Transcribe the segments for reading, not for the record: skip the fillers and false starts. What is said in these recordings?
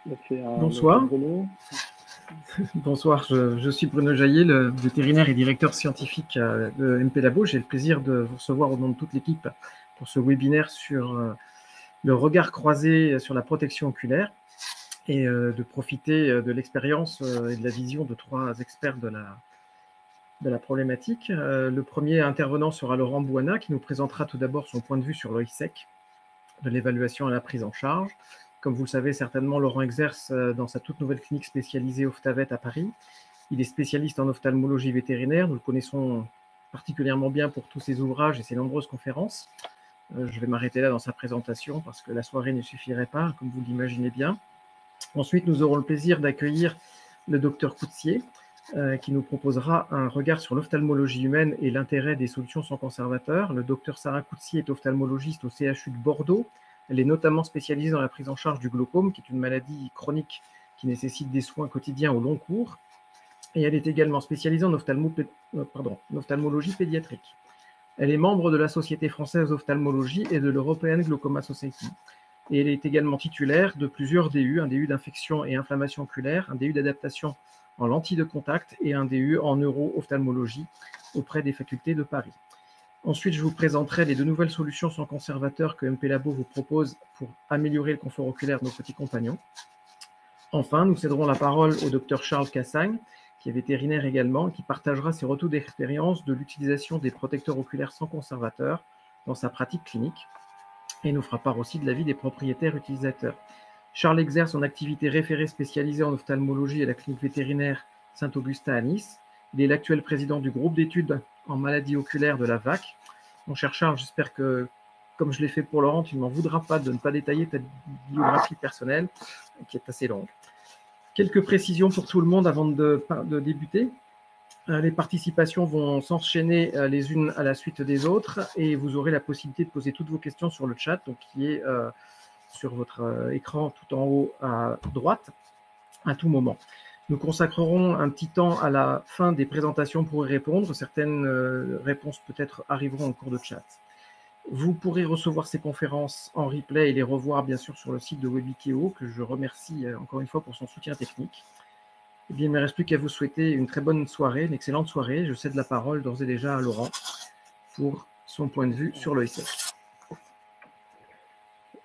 Bonsoir. Bonsoir, je suis Bruno Jaillet, le vétérinaire et directeur scientifique de MP Labo. J'ai le plaisir de vous recevoir au nom de toute l'équipe pour ce webinaire sur le regard croisé sur la protection oculaire et de profiter de l'expérience et de la vision de trois experts de la problématique. Le premier intervenant sera Laurent Bouana qui nous présentera tout d'abord son point de vue sur l'œil sec, de l'évaluation à la prise en charge. Comme vous le savez certainement, Laurent exerce dans sa toute nouvelle clinique spécialisée Ophthavet à Paris. Il est spécialiste en ophtalmologie vétérinaire. Nous le connaissons particulièrement bien pour tous ses ouvrages et ses nombreuses conférences. Je vais m'arrêter là dans sa présentation parce que la soirée ne suffirait pas, comme vous l'imaginez bien. Ensuite, nous aurons le plaisir d'accueillir le docteur Coutier, qui nous proposera un regard sur l'ophtalmologie humaine et l'intérêt des solutions sans conservateur. Le docteur Sarah Coutier est ophtalmologiste au CHU de Bordeaux. Elle est notamment spécialisée dans la prise en charge du glaucome, qui est une maladie chronique qui nécessite des soins quotidiens au long cours. Et elle est également spécialisée en ophtalmologie pédiatrique. Elle est membre de la Société française d'ophtalmologie et de l'European Glaucoma Society. Et elle est également titulaire de plusieurs DU, un DU d'infection et inflammation oculaire, un DU d'adaptation en lentilles de contact et un DU en neuro-ophtalmologie auprès des facultés de Paris. Ensuite, je vous présenterai les deux nouvelles solutions sans conservateur que MP Labo vous propose pour améliorer le confort oculaire de nos petits compagnons. Enfin, nous céderons la parole au Dr Charles Cassagne, qui est vétérinaire également, et qui partagera ses retours d'expérience de l'utilisation des protecteurs oculaires sans conservateur dans sa pratique clinique et nous fera part aussi de l'avis des propriétaires utilisateurs. Charles exerce son activité référée spécialisée en ophtalmologie à la clinique vétérinaire Saint-Augustin à Nice. Il est l'actuel président du groupe d'études en maladies oculaires de la VAC. Mon cher Charles, j'espère que, comme je l'ai fait pour Laurent, tu ne m'en voudras pas de ne pas détailler ta biographie personnelle, qui est assez longue. Quelques précisions pour tout le monde avant de débuter. Les participations vont s'enchaîner les unes à la suite des autres et vous aurez la possibilité de poser toutes vos questions sur le chat, donc qui est sur votre écran tout en haut à droite à tout moment. Nous consacrerons un petit temps à la fin des présentations pour y répondre. Certaines réponses peut-être arriveront en cours de chat. Vous pourrez recevoir ces conférences en replay et les revoir bien sûr sur le site de Webikeo, que je remercie encore une fois pour son soutien technique. Eh bien, il ne me reste plus qu'à vous souhaiter une très bonne soirée, une excellente soirée. Je cède la parole d'ores et déjà à Laurent pour son point de vue sur l'œil sec.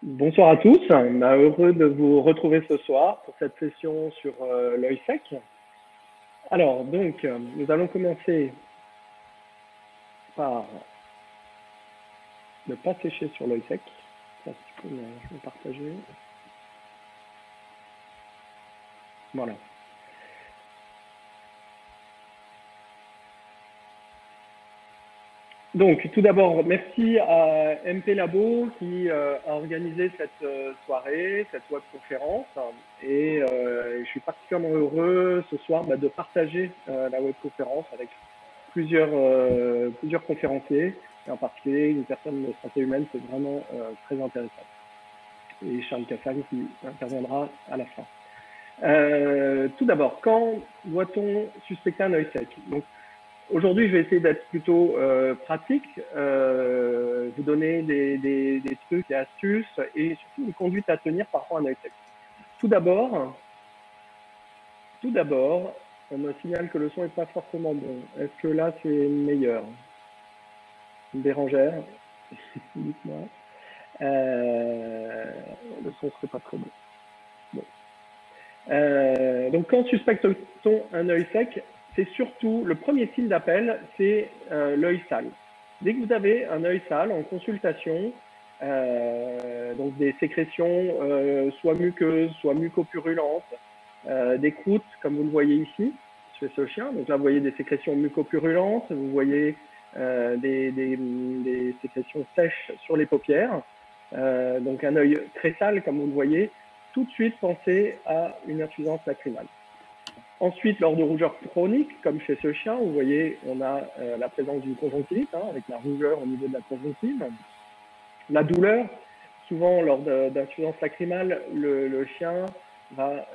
Bonsoir à tous, heureux de vous retrouver ce soir pour cette session sur l'œil sec. Alors, donc, nous allons commencer par ne pas sécher sur l'œil sec. Ça, je vais partager. Voilà. Donc, tout d'abord, merci à MP Labo qui a organisé cette soirée, cette webconférence. Et je suis particulièrement heureux ce soir de partager la webconférence avec plusieurs conférenciers, et en particulier une personne de santé humaine, c'est vraiment très intéressant. Et Charles Cassagne qui interviendra à la fin. Tout d'abord, quand doit-on suspecter un œil sec? Donc, aujourd'hui, je vais essayer d'être plutôt pratique, vous donner des trucs, des astuces et surtout une conduite à tenir par rapport à un œil sec. Tout d'abord, on me signale que le son n'est pas forcément bon. Est-ce que là, c'est meilleur? Une bérangère? Dites-moi. Le son ne serait pas très bon. Donc, quand suspecte-t-on un œil sec? C'est surtout, le premier signe d'appel, c'est l'œil sale. Dès que vous avez un œil sale en consultation, donc des sécrétions soit muqueuses, soit mucopurulentes, des croûtes, comme vous le voyez ici, chez ce chien. Donc là, vous voyez des sécrétions mucopurulentes, vous voyez des sécrétions sèches sur les paupières. Donc un œil très sale, comme vous le voyez. Tout de suite, pensez à une insuffisance lacrymale. Ensuite, lors de rougeurs chroniques, comme chez ce chien, vous voyez, on a la présence d'une conjonctivite, avec la rougeur au niveau de la conjonctive. La douleur, souvent lors d'insuffisance lacrymale, le chien va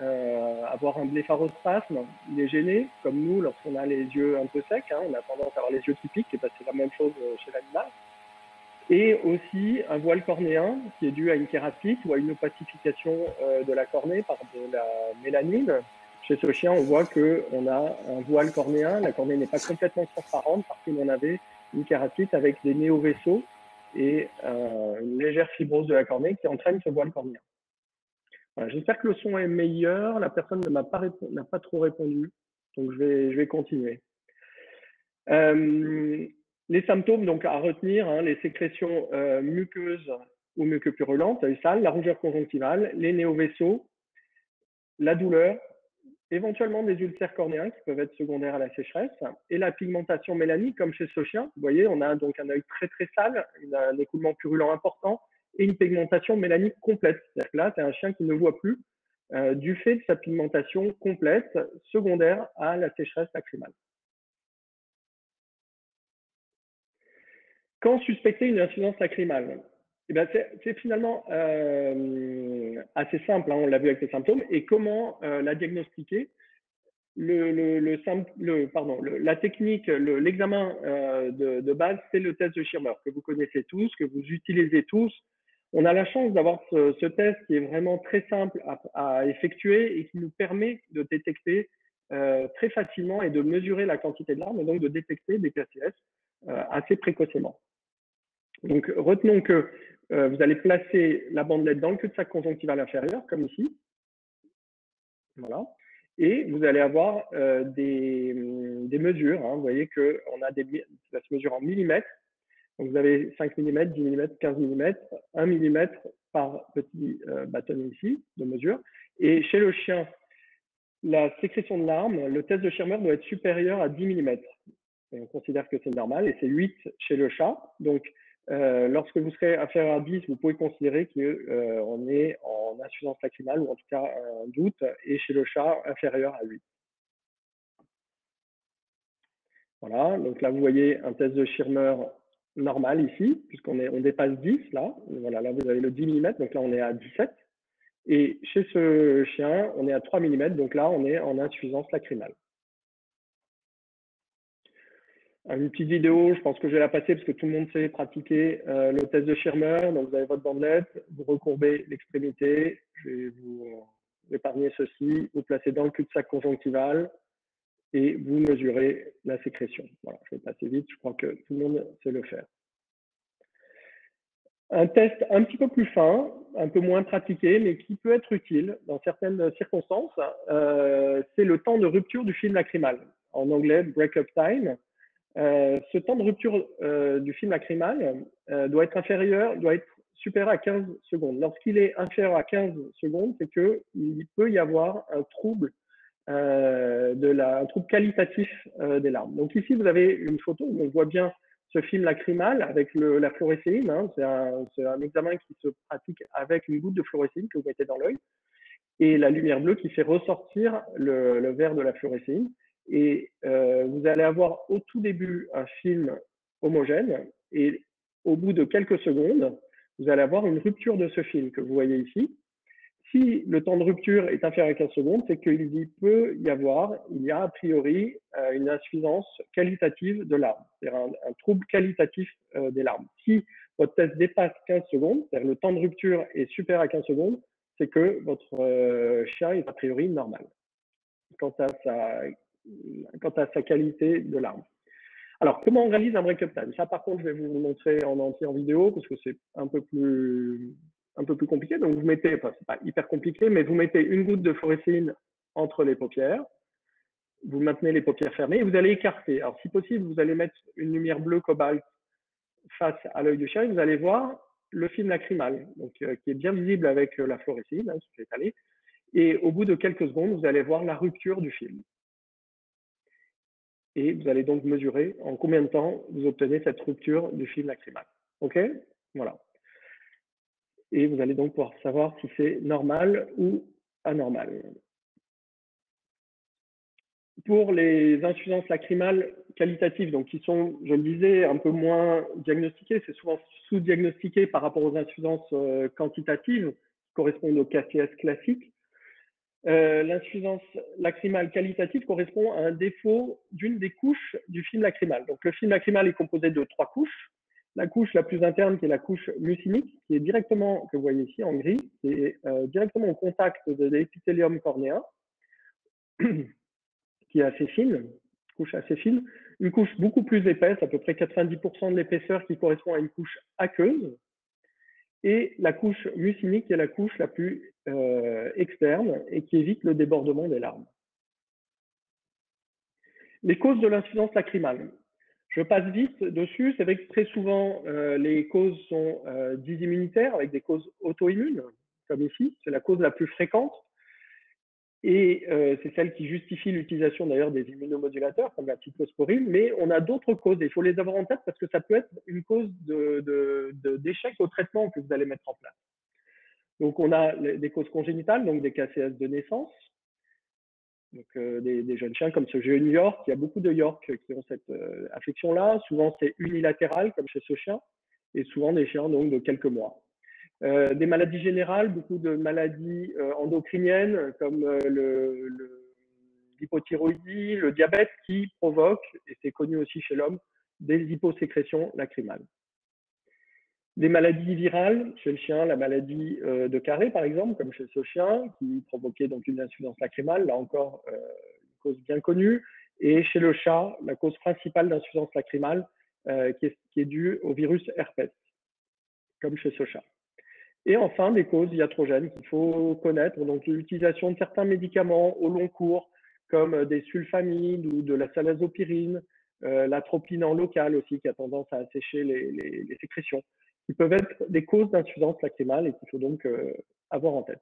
avoir un blépharospasme, il est gêné, comme nous lorsqu'on a les yeux un peu secs, hein, on a tendance à avoir les yeux qui piquent, et ben, c'est la même chose chez l'animal. Et aussi un voile cornéen qui est dû à une kératite ou à une opacification de la cornée par de la mélanine. Chez ce chien, on voit qu'on a un voile cornéen, la cornée n'est pas complètement transparente parce qu'on avait une kératite avec des néovaisseaux et une légère fibrose de la cornée qui entraîne ce voile cornéen. Voilà, j'espère que le son est meilleur. La personne n'a pas trop répondu, donc je vais continuer. Les symptômes donc à retenir, hein, les sécrétions muqueuses ou muquopurulentes, œil sale, la rougeur conjonctivale, les néovaisseaux, la douleur, éventuellement des ulcères cornéens qui peuvent être secondaires à la sécheresse, et la pigmentation mélanique comme chez ce chien. Vous voyez, on a donc un œil très très sale, un écoulement purulent important et une pigmentation mélanique complète. C'est-à-dire que là, c'est un chien qui ne voit plus du fait de sa pigmentation complète secondaire à la sécheresse lacrymale. Quand suspecter une insuffisance lacrymale, eh ben c'est finalement assez simple, hein, on l'a vu avec les symptômes. Et comment la diagnostiquer? La technique, l'examen de base, c'est le test de Schirmer, que vous connaissez tous, que vous utilisez tous. On a la chance d'avoir ce test qui est vraiment très simple à effectuer et qui nous permet de détecter très facilement et de mesurer la quantité de larmes et donc de détecter des KCS assez précocement. Donc, retenons que vous allez placer la bandelette dans le cul-de-sac conjonctival inférieur, comme ici. Voilà. Et vous allez avoir des mesures. Hein. Vous voyez qu'on a ça se mesure en millimètres. Donc, vous avez 5 mm, 10 mm, 15 mm, 1 mm par petit bâtonnet ici de mesure. Et chez le chien, la sécrétion de larmes, le test de Schirmer doit être supérieur à 10 mm. Et on considère que c'est normal. Et c'est 8 chez le chat. Donc, lorsque vous serez inférieur à 10, vous pouvez considérer qu'on est en insuffisance lacrymale ou en tout cas un doute, et chez le chat, inférieur à 8. Voilà, donc là, vous voyez un test de Schirmer normal ici, puisqu'on dépasse 10 là. Voilà, là, vous avez le 10 mm, donc là, on est à 17. Et chez ce chien, on est à 3 mm, donc là, on est en insuffisance lacrymale. Une petite vidéo, je pense que je vais la passer parce que tout le monde sait pratiquer le test de Schirmer. Donc, vous avez votre bandelette, vous recourbez l'extrémité. Je vais vous épargner ceci. Vous placez dans le cul-de-sac conjonctival et vous mesurez la sécrétion. Voilà, je vais passer vite. Je crois que tout le monde sait le faire. Un test un petit peu plus fin, un peu moins pratiqué, mais qui peut être utile dans certaines circonstances, c'est le temps de rupture du film lacrymal. En anglais, break-up time. Ce temps de rupture du film lacrymal doit être supérieur à 15 secondes. Lorsqu'il est inférieur à 15 secondes, c'est qu'il peut y avoir un trouble, un trouble qualitatif des larmes. Donc ici, vous avez une photo où on voit bien ce film lacrymal avec la fluorescéine. Hein, c'est un examen qui se pratique avec une goutte de fluorescéine que vous mettez dans l'œil et la lumière bleue qui fait ressortir le vert de la fluorescéine. Et vous allez avoir au tout début un film homogène et au bout de quelques secondes, vous allez avoir une rupture de ce film que vous voyez ici. Si le temps de rupture est inférieur à 15 secondes, c'est qu'il y a a priori une insuffisance qualitative de larmes, c'est-à-dire un trouble qualitatif des larmes. Si votre test dépasse 15 secondes, c'est-à-dire le temps de rupture est supérieur à 15 secondes, c'est que votre chien est a priori normal quant à sa qualité de larmes. Alors, comment on réalise un break-up time? Ça, par contre, je vais vous le montrer en entier en vidéo parce que c'est un peu plus compliqué. Donc, vous mettez, enfin, c'est pas hyper compliqué, mais vous mettez une goutte de fluorescéine entre les paupières. Vous maintenez les paupières fermées et vous allez écarter. Alors, si possible, vous allez mettre une lumière bleue cobalt face à l'œil du chien et vous allez voir le film lacrymal, donc, qui est bien visible avec la fluorescéine, hein, qui est étalée. Et au bout de quelques secondes, vous allez voir la rupture du film. Et vous allez donc mesurer en combien de temps vous obtenez cette rupture du film lacrymal. OK? Voilà. Et vous allez donc pouvoir savoir si c'est normal ou anormal. Pour les insuffisances lacrymales qualitatives, donc qui sont, je le disais, un peu moins diagnostiquées, c'est souvent sous-diagnostiqué par rapport aux insuffisances quantitatives qui correspondent au KCS classique. L'insuffisance lacrymale qualitative correspond à un défaut d'une des couches du film lacrymal. Donc, le film lacrymal est composé de 3 couches. La couche la plus interne, qui est la couche mucinique, qui est directement, que vous voyez ici en gris, qui est directement au contact de l'épithélium cornéen, qui est assez fine, couche assez fine. Une couche beaucoup plus épaisse, à peu près 90% de l'épaisseur, qui correspond à une couche aqueuse. Et la couche mucinique, qui est la couche la plus externe et qui évite le débordement des larmes. Les causes de l'insuffisance lacrymale. Je passe vite dessus. C'est vrai que très souvent, les causes sont dysimmunitaires avec des causes auto-immunes, comme ici. C'est la cause la plus fréquente. Et c'est celle qui justifie l'utilisation d'ailleurs des immunomodulateurs comme la cyclosporine. Mais on a d'autres causes et il faut les avoir en tête parce que ça peut être une cause d'échec au traitement que vous allez mettre en place. Donc, on a des causes congénitales, donc des KCS de naissance, donc des jeunes chiens comme ce jeune York. Il y a beaucoup de York qui ont cette affection-là. Souvent, c'est unilatéral, comme chez ce chien, et souvent des chiens donc, de quelques mois. Des maladies générales, beaucoup de maladies endocriniennes, comme l'hypothyroïdie, le diabète, qui provoquent, et c'est connu aussi chez l'homme, des hyposécrétions lacrymales. Des maladies virales, chez le chien, la maladie de Carré, par exemple, comme chez ce chien, qui provoquait donc une insuffisance lacrymale, là encore, une cause bien connue. Et chez le chat, la cause principale d'insuffisance lacrymale, qui est due au virus herpès, comme chez ce chat. Et enfin, des causes iatrogènes qu'il faut connaître, donc l'utilisation de certains médicaments au long cours, comme des sulfamides ou de la salazopyrine, l'atropine en local aussi, qui a tendance à assécher les sécrétions, qui peuvent être des causes d'insuffisance lacrymale et qu'il faut donc avoir en tête.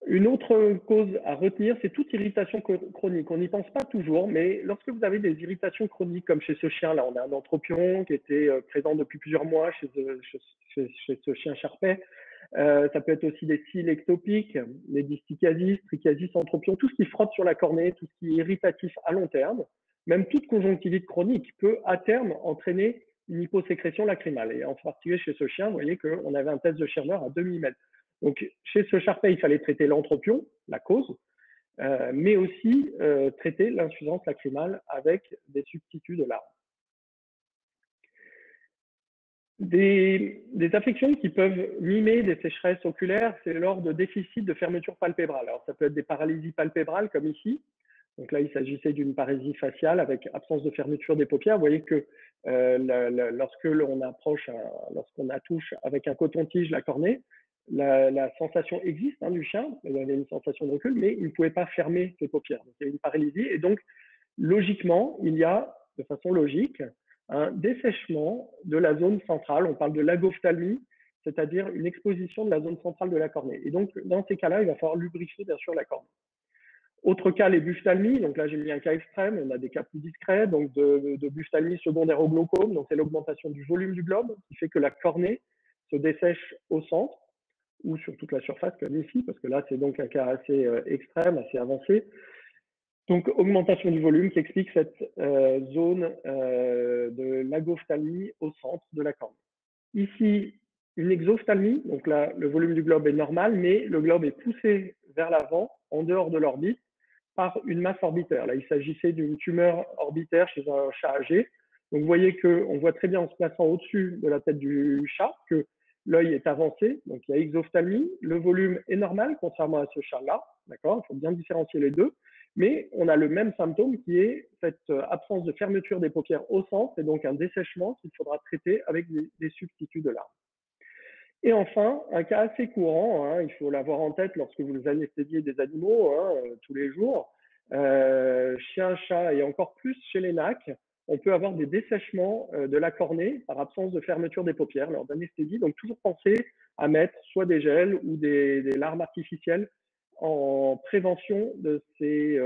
Une autre cause à retenir, c'est toute irritation chronique. On n'y pense pas toujours, mais lorsque vous avez des irritations chroniques, comme chez ce chien, là, on a un entropion qui était présent depuis plusieurs mois chez ce chien charpais. Ça peut être aussi des cils ectopiques, des distichiasis, trichiasis, entropion, tout ce qui frotte sur la cornée, tout ce qui est irritatif à long terme. Même toute conjonctivite chronique peut à terme entraîner une hyposécrétion lacrymale. Et en particulier chez ce chien, vous voyez qu'on avait un test de Schirmer à 2 mm. Donc, chez ce charpais, il fallait traiter l'entropion, la cause, mais aussi traiter l'insuffisance lacrymale avec des substituts de larmes. Des affections qui peuvent mimer des sécheresses oculaires, c'est lors de déficit de fermeture palpébrale. Alors, ça peut être des paralysies palpébrales, comme ici. Donc là, il s'agissait d'une parésie faciale avec absence de fermeture des paupières. Vous voyez que lorsque l'on approche, lorsqu'on attouche avec un coton-tige la cornée, la sensation existe du chien, il y avait une sensation de recul, mais il ne pouvait pas fermer ses paupières. Donc, il y a une paralysie. Et donc, logiquement, il y a, de façon logique, un dessèchement de la zone centrale. On parle de lagophthalmie, c'est-à-dire une exposition de la zone centrale de la cornée. Et donc, dans ces cas-là, il va falloir lubrifier, bien sûr, la cornée. Autre cas, les buphtalmies. Donc là, j'ai mis un cas extrême. On a des cas plus discrets, donc de buphtalmie secondaire au glaucome. Donc, c'est l'augmentation du volume du globe qui fait que la cornée se dessèche au centre ou sur toute la surface, comme ici, parce que là, c'est donc un cas assez extrême, assez avancé. Donc, augmentation du volume qui explique cette zone de lagophthalmie au centre de la cornée. Ici, une exophthalmie. Donc là, le volume du globe est normal, mais le globe est poussé vers l'avant, en dehors de l'orbite, par une masse orbitaire. Là, il s'agissait d'une tumeur orbitaire chez un chat âgé. Donc, vous voyez qu'on voit très bien en se plaçant au-dessus de la tête du chat que l'œil est avancé. Donc, il y a exophthalmie. Le volume est normal, contrairement à ce chat-là. D'accord ? Il faut bien différencier les deux. Mais on a le même symptôme qui est cette absence de fermeture des paupières au centre et donc un dessèchement qu'il faudra traiter avec des substituts de larmes. Et enfin, un cas assez courant, il faut l'avoir en tête lorsque vous anesthésiez des animaux tous les jours, chien, chat et encore plus chez les nacs, on peut avoir des dessèchements de la cornée par absence de fermeture des paupières lors d'anesthésie. Donc toujours penser à mettre soit des gels ou des larmes artificielles en prévention de ces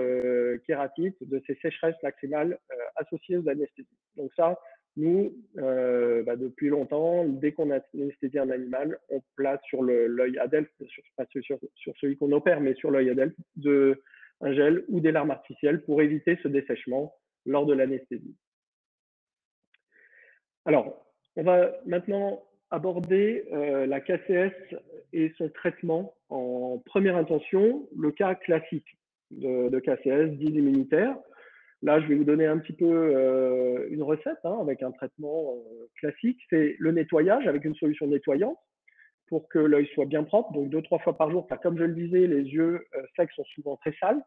kératites, de ces sécheresses lacrymales associées aux anesthésies. Donc ça, nous, depuis longtemps, dès qu'on anesthésie un animal, on place sur l'œil adelphe, pas sur celui qu'on opère, mais sur l'œil adelphe, un gel ou des larmes artificielles pour éviter ce dessèchement lors de l'anesthésie. Alors, on va maintenant aborder la KCS et son traitement en première intention, le cas classique de KCS, dit immunitaire. Là, je vais vous donner un petit peu une recette avec un traitement classique. C'est le nettoyage avec une solution nettoyante pour que l'œil soit bien propre, donc 2-3 fois par jour, car comme je le disais, les yeux secs sont souvent très sales.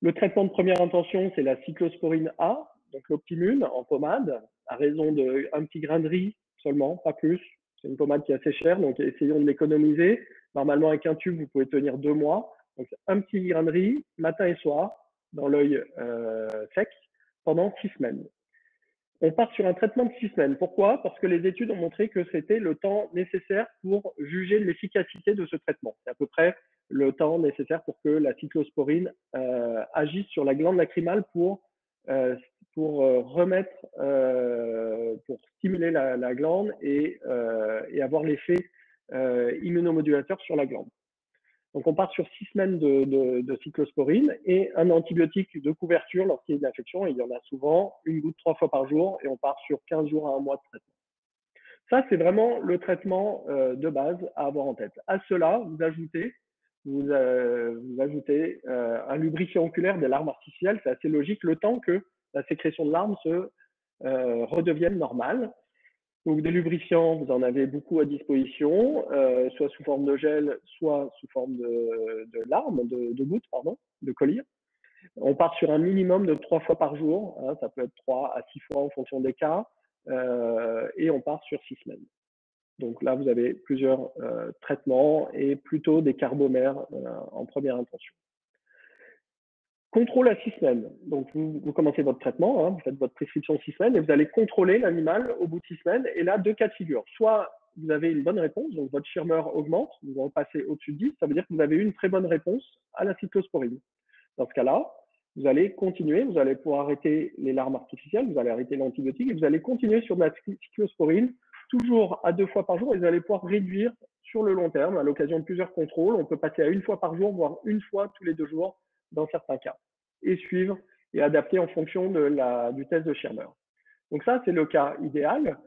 Le traitement de première intention, c'est la cyclosporine A, donc l'Optimune en pommade, à raison d'un petit grain de riz seulement, pas plus. C'est une pommade qui est assez chère, donc essayons de l'économiser. Normalement, avec un tube, vous pouvez tenir 2 mois. Donc, un petit grain de riz, matin et soir, dans l'œil sec, pendant 6 semaines. On part sur un traitement de 6 semaines. Pourquoi? Parce que les études ont montré que c'était le temps nécessaire pour juger de l'efficacité de ce traitement. C'est à peu près le temps nécessaire pour que la cyclosporine agisse sur la glande lacrymale pour remettre, pour stimuler la glande et avoir l'effet immunomodulateur sur la glande. Donc, on part sur 6 semaines de cyclosporine et un antibiotique de couverture lorsqu'il y a une infection. Et il y en a souvent, une goutte 3 fois par jour, et on part sur 15 jours à 1 mois de traitement. Ça, c'est vraiment le traitement de base à avoir en tête. À cela, vous ajoutez un lubrifiant oculaire des larmes artificielles. C'est assez logique, le temps que la sécrétion de larmes se redevienne normale. Donc, des lubrifiants, vous en avez beaucoup à disposition, soit sous forme de gel, soit sous forme de larmes, de gouttes, pardon, de collyre. On part sur un minimum de 3 fois par jour, ça peut être 3 à 6 fois en fonction des cas, et on part sur 6 semaines. Donc là, vous avez plusieurs traitements et plutôt des carbomères en première intention. Contrôle à 6 semaines. Donc, vous commencez votre traitement, vous faites votre prescription 6 semaines et vous allez contrôler l'animal au bout de 6 semaines. Et là, 2 cas de figure. Soit vous avez une bonne réponse, donc votre Schirmer augmente, vous repassez au-dessus de 10, ça veut dire que vous avez eu une très bonne réponse à la cyclosporine. Dans ce cas-là, vous allez continuer, vous allez pouvoir arrêter les larmes artificielles, vous allez arrêter l'antibiotique et vous allez continuer sur de la cyclosporine, toujours à 2 fois par jour et vous allez pouvoir réduire sur le long terme à l'occasion de plusieurs contrôles. On peut passer à 1 fois par jour, voire 1 fois tous les 2 jours dans certains cas, et suivre et adapter en fonction du test de Schirmer. Donc ça, c'est le cas idéal,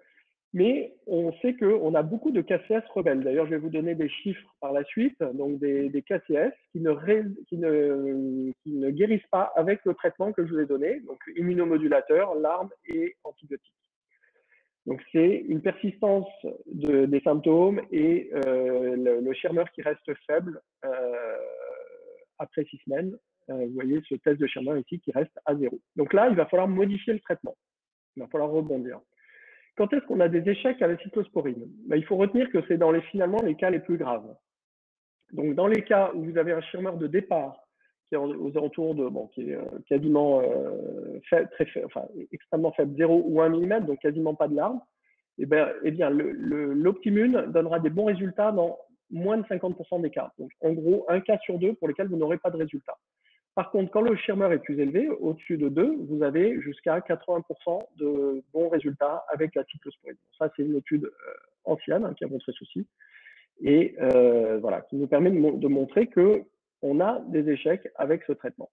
mais on sait qu'on a beaucoup de KCS rebelles. D'ailleurs, je vais vous donner des chiffres par la suite, donc des KCS qui ne guérissent pas avec le traitement que je vous ai donné, donc immunomodulateur, larmes et antibiotiques. Donc c'est une persistance des symptômes et le Schirmer qui reste faible après 6 semaines. Vous voyez ce test de Schirmer ici qui reste à 0. Donc là, il va falloir modifier le traitement. Il va falloir rebondir. Quand est-ce qu'on a des échecs à la cyclosporine? Il faut retenir que c'est finalement les cas les plus graves. Donc dans les cas où vous avez un Schirmer de départ qui est aux alentours qui est quasiment extrêmement faible, 0 ou 1 mm, donc quasiment pas de larmes, eh bien l'Optimune donnera des bons résultats dans moins de 50% des cas. Donc en gros, un cas sur 2 pour lesquels vous n'aurez pas de résultat. Par contre, quand le Schirmer est plus élevé, au-dessus de 2, vous avez jusqu'à 80% de bons résultats avec la cyclosporine. Ça, c'est une étude ancienne qui a montré ceci et voilà, qui nous permet de montrer qu'on a des échecs avec ce traitement.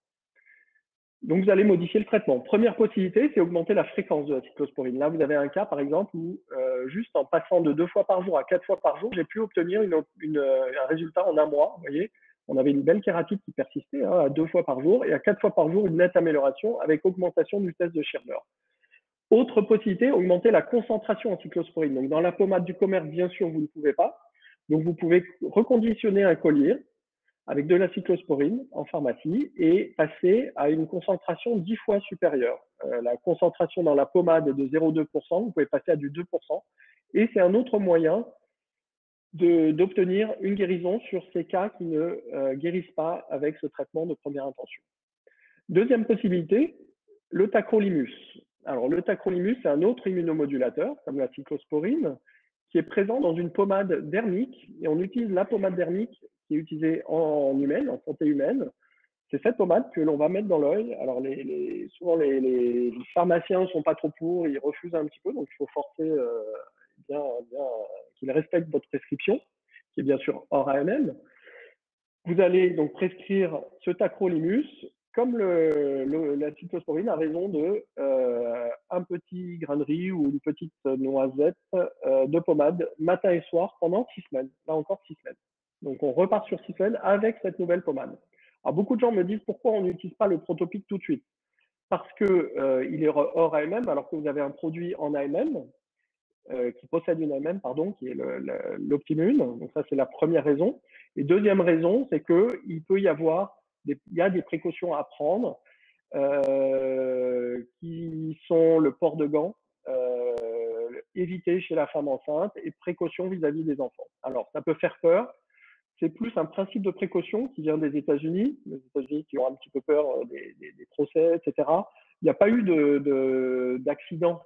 Donc, vous allez modifier le traitement. Première possibilité, c'est augmenter la fréquence de la cyclosporine. Là, vous avez un cas, par exemple, où juste en passant de 2 fois par jour à 4 fois par jour, j'ai pu obtenir un résultat en 1 mois. Vous voyez, on avait une belle kératite qui persistait à 2 fois par jour et à 4 fois par jour, une nette amélioration avec augmentation du test de Schirmer. Autre possibilité, augmenter la concentration en cyclosporine. Donc, dans la pommade du commerce, bien sûr, vous ne pouvez pas. Donc, vous pouvez reconditionner un collier avec de la cyclosporine en pharmacie et passer à une concentration 10 fois supérieure. La concentration dans la pommade est de 0,2%, vous pouvez passer à du 2%. Et c'est un autre moyen d'obtenir une guérison sur ces cas qui ne guérissent pas avec ce traitement de première intention. Deuxième possibilité, le tacrolimus. Alors, le tacrolimus, c'est un autre immunomodulateur, comme la cyclosporine, qui est présent dans une pommade dermique. Et on utilise la pommade dermique qui est utilisée en santé humaine. C'est cette pommade que l'on va mettre dans l'œil. Alors, souvent, les pharmaciens ne sont pas trop pour, ils refusent un petit peu, donc il faut forcer bien qu'ils respectent votre prescription, qui est bien sûr hors AMM. Vous allez donc prescrire ce tacrolimus comme la cyclosporine a raison de un petit grain de riz ou une petite noisette de pommade matin et soir pendant 6 semaines. Là encore 6 semaines. Donc on repart sur 6 semaines avec cette nouvelle pommade. Alors beaucoup de gens me disent pourquoi on n'utilise pas le Protopic tout de suite. Parce que il est hors AMM alors que vous avez un produit en AMM qui possède une AMM, pardon, qui est l'Optimune. Donc ça c'est la première raison. Et deuxième raison, c'est que il peut y avoir il y a des précautions à prendre qui sont le port de gants, éviter chez la femme enceinte et précautions vis-à-vis des enfants. Alors, ça peut faire peur. C'est plus un principe de précaution qui vient des États-Unis, les États-Unis qui ont un petit peu peur des procès, etc. Il n'y a pas eu d'accident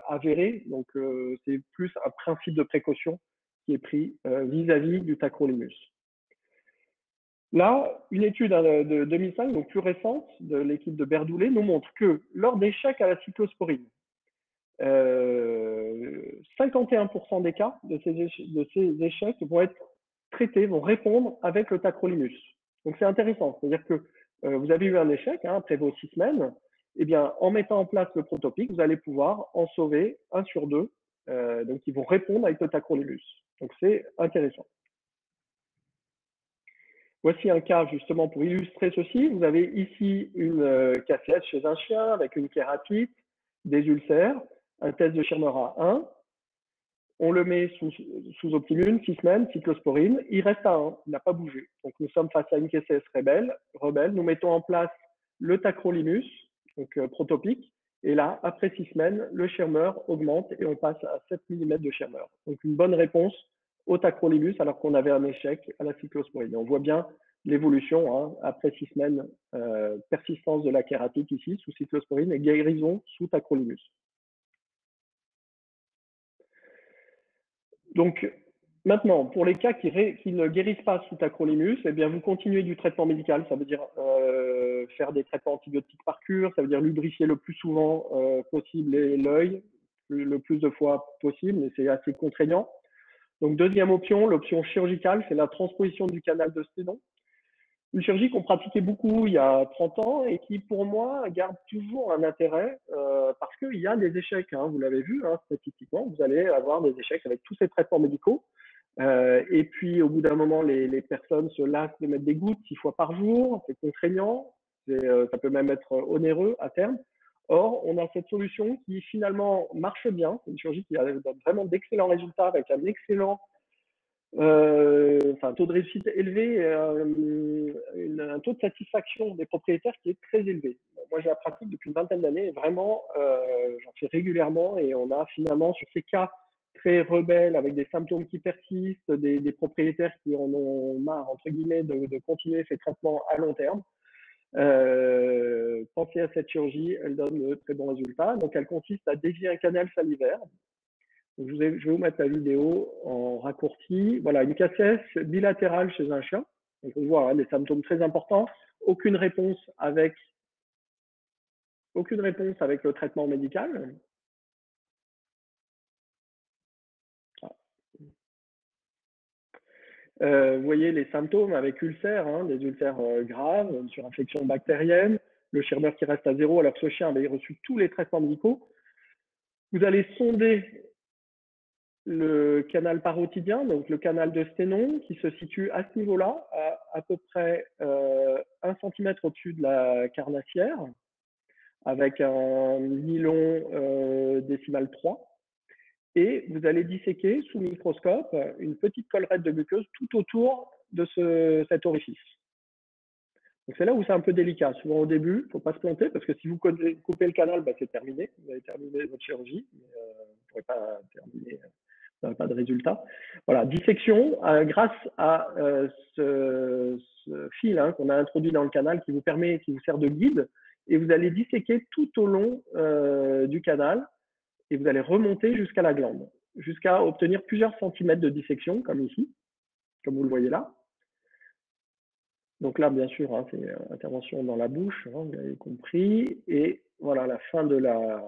avéré, donc c'est plus un principe de précaution qui est pris vis-à-vis du tacrolimus. Là, une étude de 2005, donc plus récente, de l'équipe de Berdoulet, nous montre que lors d'échecs à la cyclosporine, 51% des cas de ces échecs vont être traités, vont répondre avec le tacrolimus. Donc c'est intéressant, c'est-à-dire que vous avez eu un échec après vos 6 semaines, eh bien, en mettant en place le Protopic, vous allez pouvoir en sauver 1 sur 2, donc ils vont répondre avec le tacrolimus. Donc c'est intéressant. Voici un cas justement pour illustrer ceci. Vous avez ici une cassette chez un chien avec une kératite, des ulcères, un test de Schirmer à 1. On le met sous Optimune, 6 semaines, cyclosporine. Il reste à 1, il n'a pas bougé. Donc nous sommes face à une KCS rebelle. Nous mettons en place le tacrolimus, donc Protopic. Et là, après 6 semaines, le Schirmer augmente et on passe à 7 mm de Schirmer. Donc une bonne réponse au tacrolimus alors qu'on avait un échec à la cyclosporine. Et on voit bien l'évolution après 6 semaines, persistance de la kératite ici sous cyclosporine et guérison sous tacrolimus. Donc maintenant, pour les cas qui ne guérissent pas sous tacrolimus, eh bien vous continuez du traitement médical. Ça veut dire faire des traitements antibiotiques par cure, ça veut dire lubrifier le plus souvent possible l'œil, le plus de fois possible, mais c'est assez contraignant. Donc, deuxième option, l'option chirurgicale, c'est la transposition du canal de sténon. Une chirurgie qu'on pratiquait beaucoup il y a 30 ans et qui, pour moi, garde toujours un intérêt parce qu'il y a des échecs. Vous l'avez vu, statistiquement, vous allez avoir des échecs avec tous ces traitements médicaux. Et puis, au bout d'un moment, les personnes se lassent de mettre des gouttes 6 fois par jour. C'est contraignant. Ça peut même être onéreux à terme. Or, on a cette solution qui finalement marche bien. C'est une chirurgie qui a vraiment d'excellents résultats avec un excellent taux de réussite élevé, un taux de satisfaction des propriétaires qui est très élevé. Moi, j'ai la pratique depuis une vingtaine d'années et vraiment, j'en fais régulièrement et on a finalement sur ces cas très rebelles avec des symptômes qui persistent, des propriétaires qui en ont marre, entre guillemets, de continuer ces traitements à long terme. Pensez à cette chirurgie, elle donne de très bons résultats. Donc, elle consiste à dévier un canal salivaire. Donc, je vais vous mettre la vidéo en raccourci. Voilà, une KCS bilatérale chez un chien. Donc, on voit des symptômes très importants. Aucune réponse avec le traitement médical. Vous voyez les symptômes avec ulcères, des ulcères graves, une surinfection bactérienne, le Schirmer qui reste à 0 alors que ce chien avait reçu tous les traitements médicaux. Vous allez sonder le canal parotidien, donc le canal de sténon, qui se situe à ce niveau-là, à peu près 1 cm au-dessus de la carnassière, avec un nylon décimal 3. Et vous allez disséquer sous microscope une petite collerette de muqueuse tout autour de cet orifice. Donc c'est là où c'est un peu délicat. Souvent au début, il ne faut pas se planter parce que si vous coupez le canal, c'est terminé. Vous avez terminé votre chirurgie, mais vous ne pourrez pas terminer, vous n'aurez pas de résultat. Voilà, dissection grâce à ce fil qu'on a introduit dans le canal qui vous sert de guide, et vous allez disséquer tout au long du canal et vous allez remonter jusqu'à la glande, jusqu'à obtenir plusieurs centimètres de dissection, comme ici, comme vous le voyez là. Donc là, bien sûr, c'est intervention dans la bouche, vous avez compris. Et voilà, la fin de la...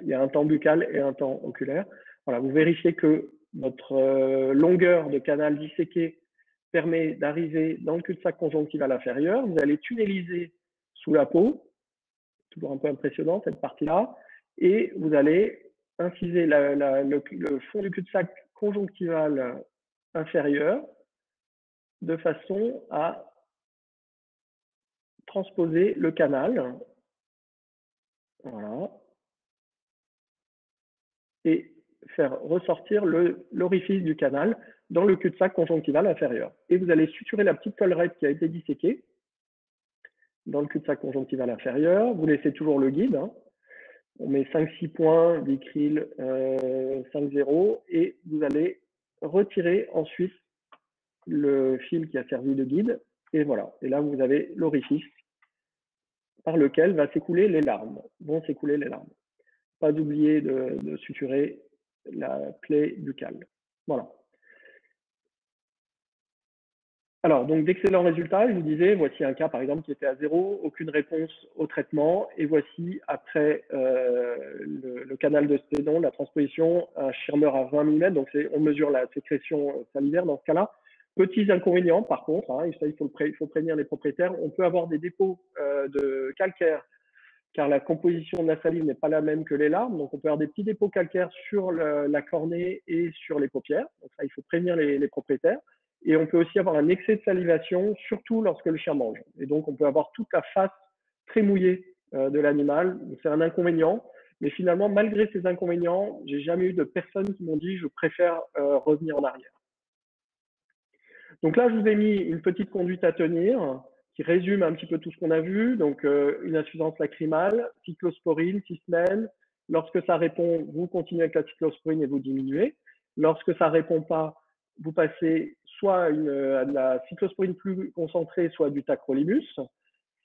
Il y a un temps buccal et un temps oculaire. Voilà, vous vérifiez que votre longueur de canal disséqué permet d'arriver dans le cul-de-sac conjonctival inférieur. Vous allez tunnéliser sous la peau, toujours un peu impressionnant cette partie-là, et vous allez inciser le fond du cul-de-sac conjonctival inférieur de façon à transposer le canal. Voilà. Et faire ressortir l'orifice du canal dans le cul-de-sac conjonctival inférieur. Et vous allez suturer la petite collerette qui a été disséquée dans le cul-de-sac conjonctival inférieur. Vous laissez toujours le guide. Hein. On met 5-6 points, Vicryl 5-0, et vous allez retirer ensuite le fil qui a servi de guide. Et voilà. Et là, vous avez l'orifice par lequel vont s'écouler les larmes. Pas d'oublier de suturer la plaie buccale. Voilà. Alors, donc d'excellents résultats. Je vous disais, voici un cas par exemple qui était à 0, aucune réponse au traitement. Et voici après le canal de sténon, la transposition, un Schirmer à 20 mm. Donc on mesure la sécrétion salivaire dans ce cas-là. Petits inconvénients par contre, hein, ça il faut prévenir les propriétaires. On peut avoir des dépôts de calcaire car la composition de la salive n'est pas la même que les larmes. Donc, on peut avoir des petits dépôts calcaires sur la cornée et sur les paupières. Donc, ça, il faut prévenir les propriétaires. Et on peut aussi avoir un excès de salivation, surtout lorsque le chien mange. Et donc, on peut avoir toute la face très mouillée de l'animal. C'est un inconvénient. Mais finalement, malgré ces inconvénients, j'ai jamais eu de personnes qui m'ont dit « je préfère revenir en arrière ». Donc là, je vous ai mis une petite conduite à tenir qui résume un petit peu tout ce qu'on a vu. Donc, une insuffisance lacrymale, cyclosporine, 6 semaines. Lorsque ça répond, vous continuez avec la cyclosporine et vous diminuez. Lorsque ça répond pas, vous passez soit à de la cyclosporine plus concentrée, soit du tacrolimus.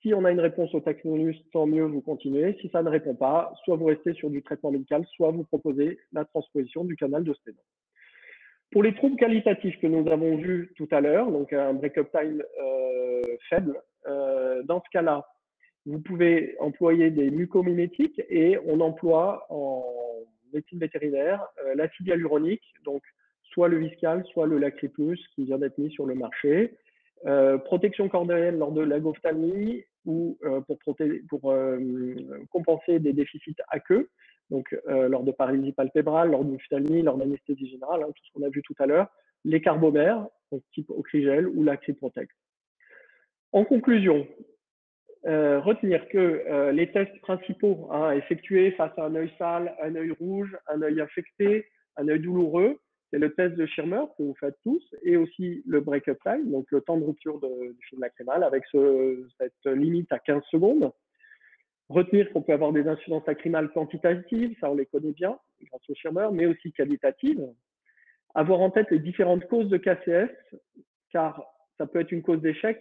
Si on a une réponse au tacrolimus, tant mieux, vous continuez. Si ça ne répond pas, soit vous restez sur du traitement médical, soit vous proposez la transposition du canal de sténon. Pour les troubles qualitatifs que nous avons vus tout à l'heure, donc un break-up time faible, dans ce cas-là, vous pouvez employer des mucomimétiques et on emploie en médecine vétérinaire l'acide hyaluronique, donc soit le Viscal, soit le Lacryplus qui vient d'être mis sur le marché. Protection cornéenne lors de l'agophtalmie ou pour compenser des déficits aqueux, donc lors de paralysie palpébrale, lors d'ophtalmie, lors d'anesthésie générale, hein, tout ce qu'on a vu tout à l'heure, les carbomères, donc type Ocrigel ou l'Acriprotect. En conclusion, retenir que les tests principaux effectués face à un œil sale, un œil rouge, un œil infecté, un œil douloureux, c'est le test de Schirmer que vous faites tous et aussi le break-up time, donc le temps de rupture du film lacrymal avec cette limite à 15 secondes. Retenir qu'on peut avoir des insuffisances lacrymales quantitatives, ça on les connaît bien grâce au Schirmer, mais aussi qualitatives. Avoir en tête les différentes causes de KCS, car ça peut être une cause d'échec,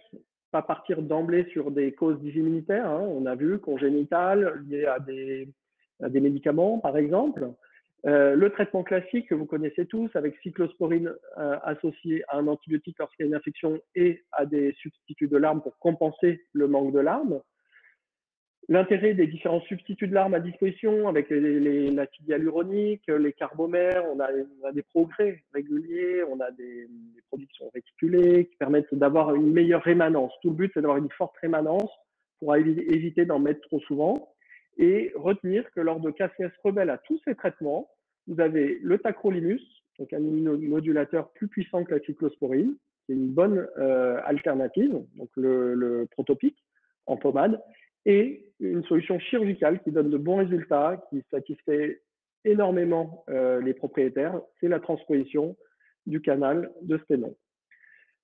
pas partir d'emblée sur des causes immunitaires. Hein. On a vu congénitales liées à des médicaments, par exemple. Le traitement classique que vous connaissez tous, avec cyclosporine associée à un antibiotique lorsqu'il y a une infection et à des substituts de larmes pour compenser le manque de larmes. L'intérêt des différents substituts de larmes à disposition avec l'acide hyaluronique, les carbomères, on a des progrès réguliers, on a des produits qui sont réticulés, qui permettent d'avoir une meilleure rémanence. Tout le but, c'est d'avoir une forte rémanence pour éviter d'en mettre trop souvent. Et retenir que lors de KCS rebelle à tous ces traitements, vous avez le tacrolimus, donc un immunomodulateur plus puissant que la cyclosporine, qui est une bonne alternative, donc le protopique en pommade, et une solution chirurgicale qui donne de bons résultats, qui satisfait énormément les propriétaires, c'est la transposition du canal de sténon.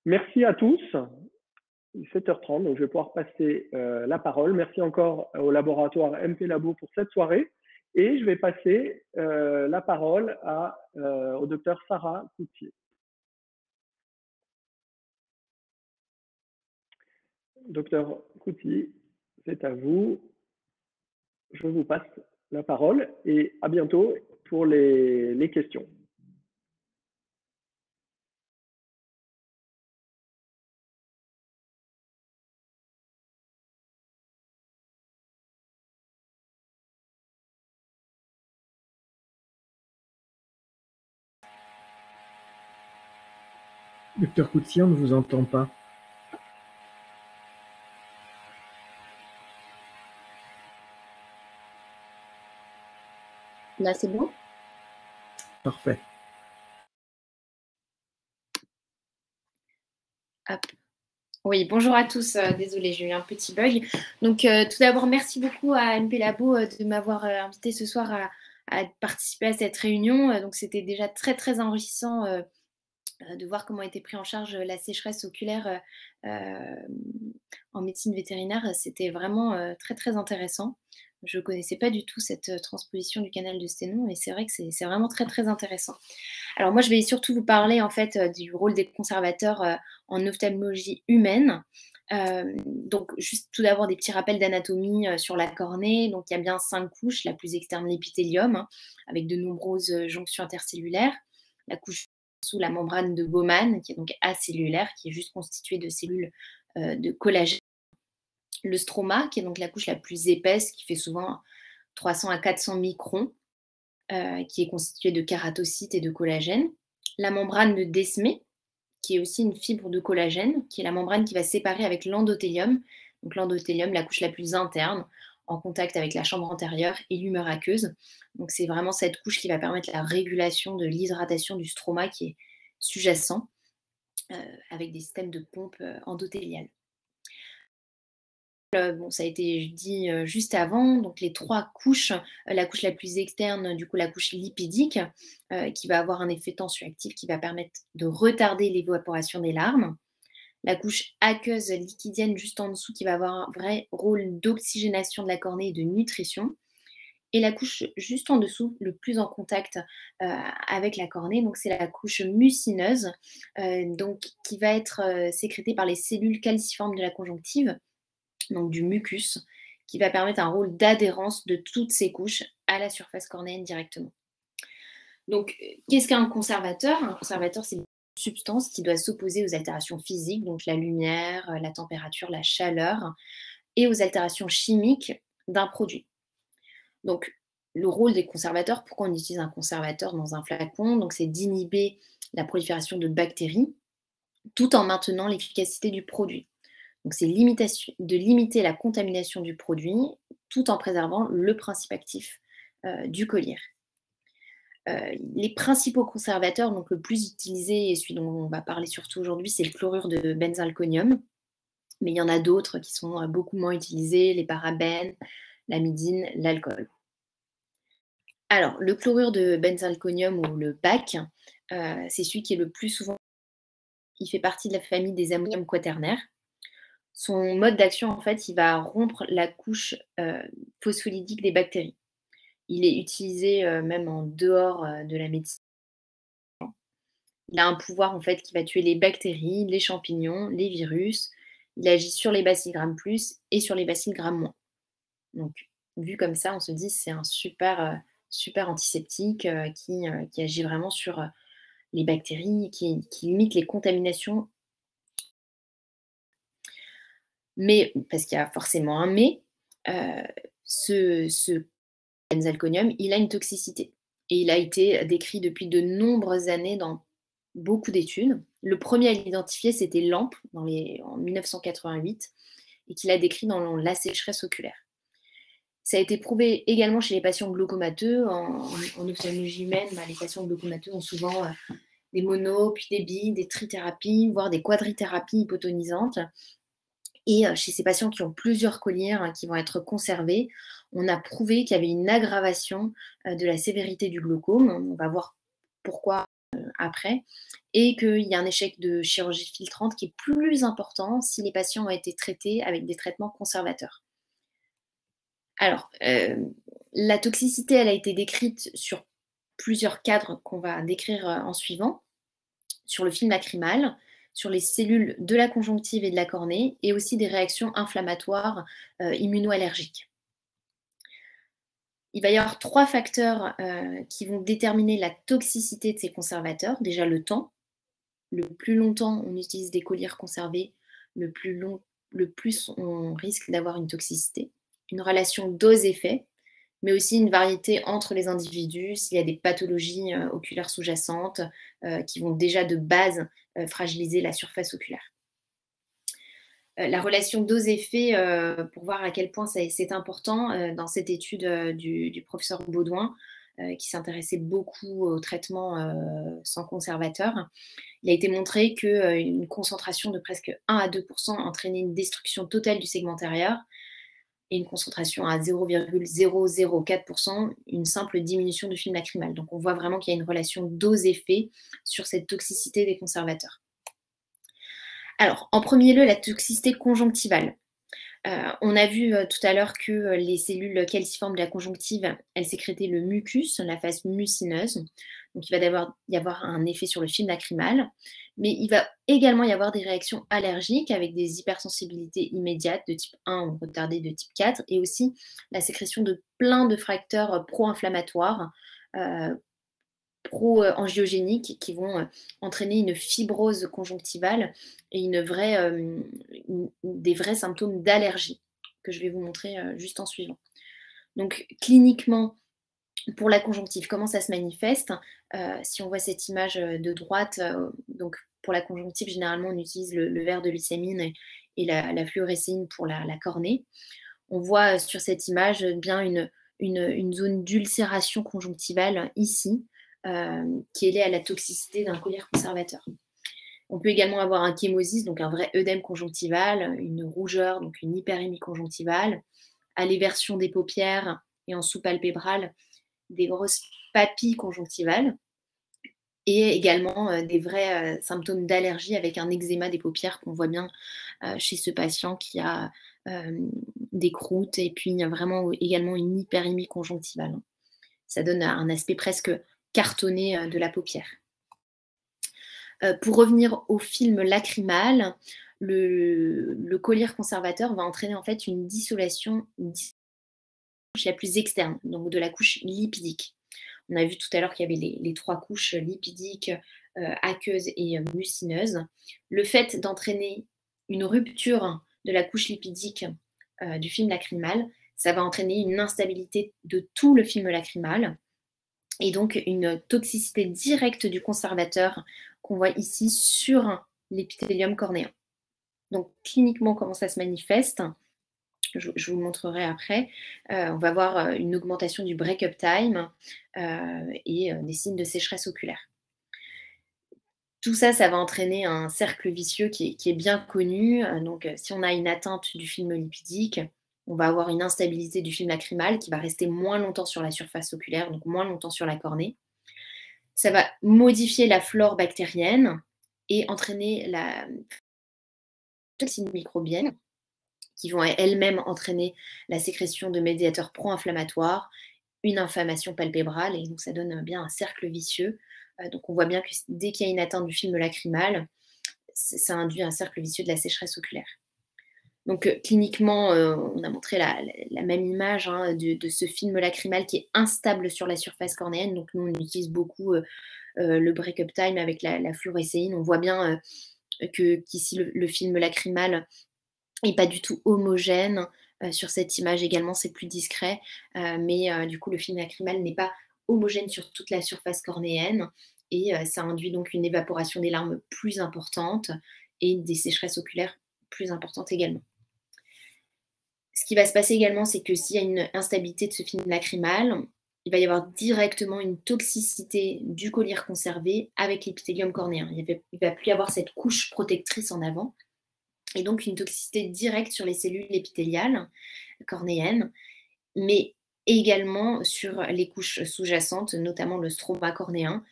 Merci à tous. Il est 7h30, donc je vais pouvoir passer la parole. Merci encore au laboratoire MP Labo pour cette soirée. Et je vais passer la parole au docteur Sarah Coutier. Docteur Coutier, c'est à vous. Je vous passe la parole et à bientôt pour les questions. Docteur Coutsi, on ne vous entend pas. Là, c'est bon? Parfait. Hop. Oui, bonjour à tous. Désolée, j'ai eu un petit bug. Donc, tout d'abord, merci beaucoup à MP Labo de m'avoir invité ce soir à participer à cette réunion. Donc, c'était déjà très, très enrichissant de voir comment était pris en charge la sécheresse oculaire en médecine vétérinaire. C'était vraiment très, très intéressant. Je ne connaissais pas du tout cette transposition du canal de Sténon et c'est vrai que c'est vraiment très, très intéressant. Alors moi, je vais surtout vous parler en fait du rôle des conservateurs en ophtalmologie humaine. Donc juste tout d'abord des petits rappels d'anatomie sur la cornée. Donc il y a bien 5 couches, la plus externe l'épithélium, hein, avec de nombreuses jonctions intercellulaires. La couche sous la membrane de Bowman, qui est donc acellulaire, qui est juste constituée de cellules de collagène. Le stroma, qui est donc la couche la plus épaisse, qui fait souvent 300 à 400 microns, qui est constituée de kératocites et de collagène. La membrane de Descemet, qui est aussi une fibre de collagène, qui est la membrane qui va séparer avec l'endothélium. Donc l'endothélium, la couche la plus interne, en contact avec la chambre antérieure et l'humeur aqueuse. Donc c'est vraiment cette couche qui va permettre la régulation de l'hydratation du stroma qui est sous-jacent, avec des systèmes de pompe endothéliales. Bon, ça a été dit juste avant, donc les 3 couches, la couche la plus externe, du coup la couche lipidique, qui va avoir un effet tensioactif qui va permettre de retarder l'évaporation des larmes. La couche aqueuse liquidienne juste en dessous qui va avoir un vrai rôle d'oxygénation de la cornée et de nutrition. Et la couche juste en dessous, le plus en contact avec la cornée, donc c'est la couche mucineuse, donc, qui va être sécrétée par les cellules calciformes de la conjonctive, donc du mucus, qui va permettre un rôle d'adhérence de toutes ces couches à la surface cornéenne directement. Donc, qu'est-ce qu'un conservateur? Un conservateur, c'est une substance qui doit s'opposer aux altérations physiques, donc la lumière, la température, la chaleur, et aux altérations chimiques d'un produit. Donc, le rôle des conservateurs, pourquoi on utilise un conservateur dans un flacon? Donc, c'est d'inhiber la prolifération de bactéries tout en maintenant l'efficacité du produit. Donc, c'est de limiter la contamination du produit tout en préservant le principe actif du collyre. Les principaux conservateurs, donc le plus utilisé et celui dont on va parler surtout aujourd'hui, c'est le chlorure de benzalconium. Mais il y en a d'autres qui sont beaucoup moins utilisés, les parabènes, l'amidine, l'alcool. Alors, le chlorure de benzalconium ou le BAC, c'est celui qui est le plus souvent. Il fait partie de la famille des ammonium quaternaires. Son mode d'action, en fait, il va rompre la couche phospholipidique des bactéries. Il est utilisé même en dehors de la médecine. Il a un pouvoir, en fait, qui va tuer les bactéries, les champignons, les virus. Il agit sur les bacilles Gram+ et sur les bacilles Gram-. Donc, vu comme ça, on se dit c'est un super antiseptique qui agit vraiment sur les bactéries, qui limite les contaminations. Mais, parce qu'il y a forcément un mais, ce benzalconium, il a une toxicité. Et il a été décrit depuis de nombreuses années dans beaucoup d'études. Le premier à l'identifier, c'était Lampe en 1988 et qu'il a décrit dans la sécheresse oculaire. Ça a été prouvé également chez les patients glaucomateux. En ophtalmologie humaine, les patients glaucomateux ont souvent des mono, puis des bi, des trithérapies, voire des quadrithérapies hypotonisantes. Et chez ces patients qui ont plusieurs collyres qui vont être conservés, on a prouvé qu'il y avait une aggravation de la sévérité du glaucome. On va voir pourquoi après. Et qu'il y a un échec de chirurgie filtrante qui est plus important si les patients ont été traités avec des traitements conservateurs. Alors, la toxicité, elle a été décrite sur plusieurs cadres qu'on va décrire en suivant, sur le film lacrymal, sur les cellules de la conjonctive et de la cornée, et aussi des réactions inflammatoires immunoallergiques. Il va y avoir 3 facteurs qui vont déterminer la toxicité de ces conservateurs. Déjà le temps. Le plus longtemps on utilise des collyres conservés, le plus on risque d'avoir une toxicité. Une relation dose-effet, mais aussi une variété entre les individus, s'il y a des pathologies oculaires sous-jacentes qui vont déjà de base fragiliser la surface oculaire. La relation dose-effet, pour voir à quel point c'est important, dans cette étude du professeur Baudouin, qui s'intéressait beaucoup au traitement sans conservateur, il a été montré qu'une concentration de presque 1 à 2% entraînait une destruction totale du segment antérieur et une concentration à 0,004%, une simple diminution du film lacrymal. Donc on voit vraiment qu'il y a une relation dose-effet sur cette toxicité des conservateurs. Alors, en premier lieu, la toxicité conjonctivale. On a vu tout à l'heure que les cellules calciformes de la conjonctive, elles sécrétaient le mucus, la phase mucineuse. Donc, il va d'abord y avoir un effet sur le film lacrymal. Mais il va également y avoir des réactions allergiques avec des hypersensibilités immédiates de type 1 ou retardées de type 4. Et aussi la sécrétion de plein de facteurs pro-inflammatoires, pro-angiogéniques qui vont entraîner une fibrose conjonctivale et des vrais symptômes d'allergie que je vais vous montrer juste en suivant. Donc cliniquement, pour la conjonctive, comment ça se manifeste? Si on voit cette image de droite, donc pour la conjonctive, généralement on utilise le verre de lycémine et la fluorescéine pour la cornée. On voit sur cette image bien une zone d'ulcération conjonctivale ici, qui est liée à la toxicité d'un collier conservateur. On peut également avoir un chémosis, donc un vrai œdème conjonctival, une rougeur, donc une hyperémie conjonctivale, à l'éversion des paupières et en sous-palpébrale, des grosses papilles conjonctivales et également des vrais symptômes d'allergie avec un eczéma des paupières qu'on voit bien chez ce patient qui a des croûtes et puis vraiment également une hyperémie conjonctivale. Ça donne un aspect presque cartonné de la paupière. Pour revenir au film lacrymal, le collier conservateur va entraîner en fait une dissolution la plus externe, donc de la couche lipidique. On a vu tout à l'heure qu'il y avait les 3 couches lipidiques, aqueuses et mucineuses. Le fait d'entraîner une rupture de la couche lipidique du film lacrymal, ça va entraîner une instabilité de tout le film lacrymal et donc une toxicité directe du conservateur qu'on voit ici sur l'épithélium cornéen. Donc cliniquement, comment ça se manifeste ? Je vous le montrerai après. On va voir une augmentation du break-up time et des signes de sécheresse oculaire. Tout ça, ça va entraîner un cercle vicieux qui est bien connu. Donc, si on a une atteinte du film lipidique, on va avoir une instabilité du film lacrymal qui va rester moins longtemps sur la surface oculaire, donc moins longtemps sur la cornée. Ça va modifier la flore bactérienne et entraîner la toxine microbienne qui vont elles-mêmes entraîner la sécrétion de médiateurs pro-inflammatoires, une inflammation palpébrale, et donc ça donne bien un cercle vicieux. Donc on voit bien que dès qu'il y a une atteinte du film lacrymal, ça induit un cercle vicieux de la sécheresse oculaire. Donc cliniquement, on a montré la même image de ce film lacrymal qui est instable sur la surface cornéenne. Donc nous, on utilise beaucoup le break-up time avec la fluorescéine. On voit bien qu'ici, le film lacrymal n'est pas du tout homogène. Sur cette image également, c'est plus discret. Mais du coup, le film lacrymal n'est pas homogène sur toute la surface cornéenne. Et ça induit donc une évaporation des larmes plus importante et des sécheresses oculaires plus importantes également. Ce qui va se passer également, c'est que s'il y a une instabilité de ce film lacrymal, il va y avoir directement une toxicité du collier conservé avec l'épithélium cornéen. Il ne va plus y avoir cette couche protectrice en avant. Et donc une toxicité directe sur les cellules épithéliales cornéennes, mais également sur les couches sous-jacentes, notamment le stroma cornéen,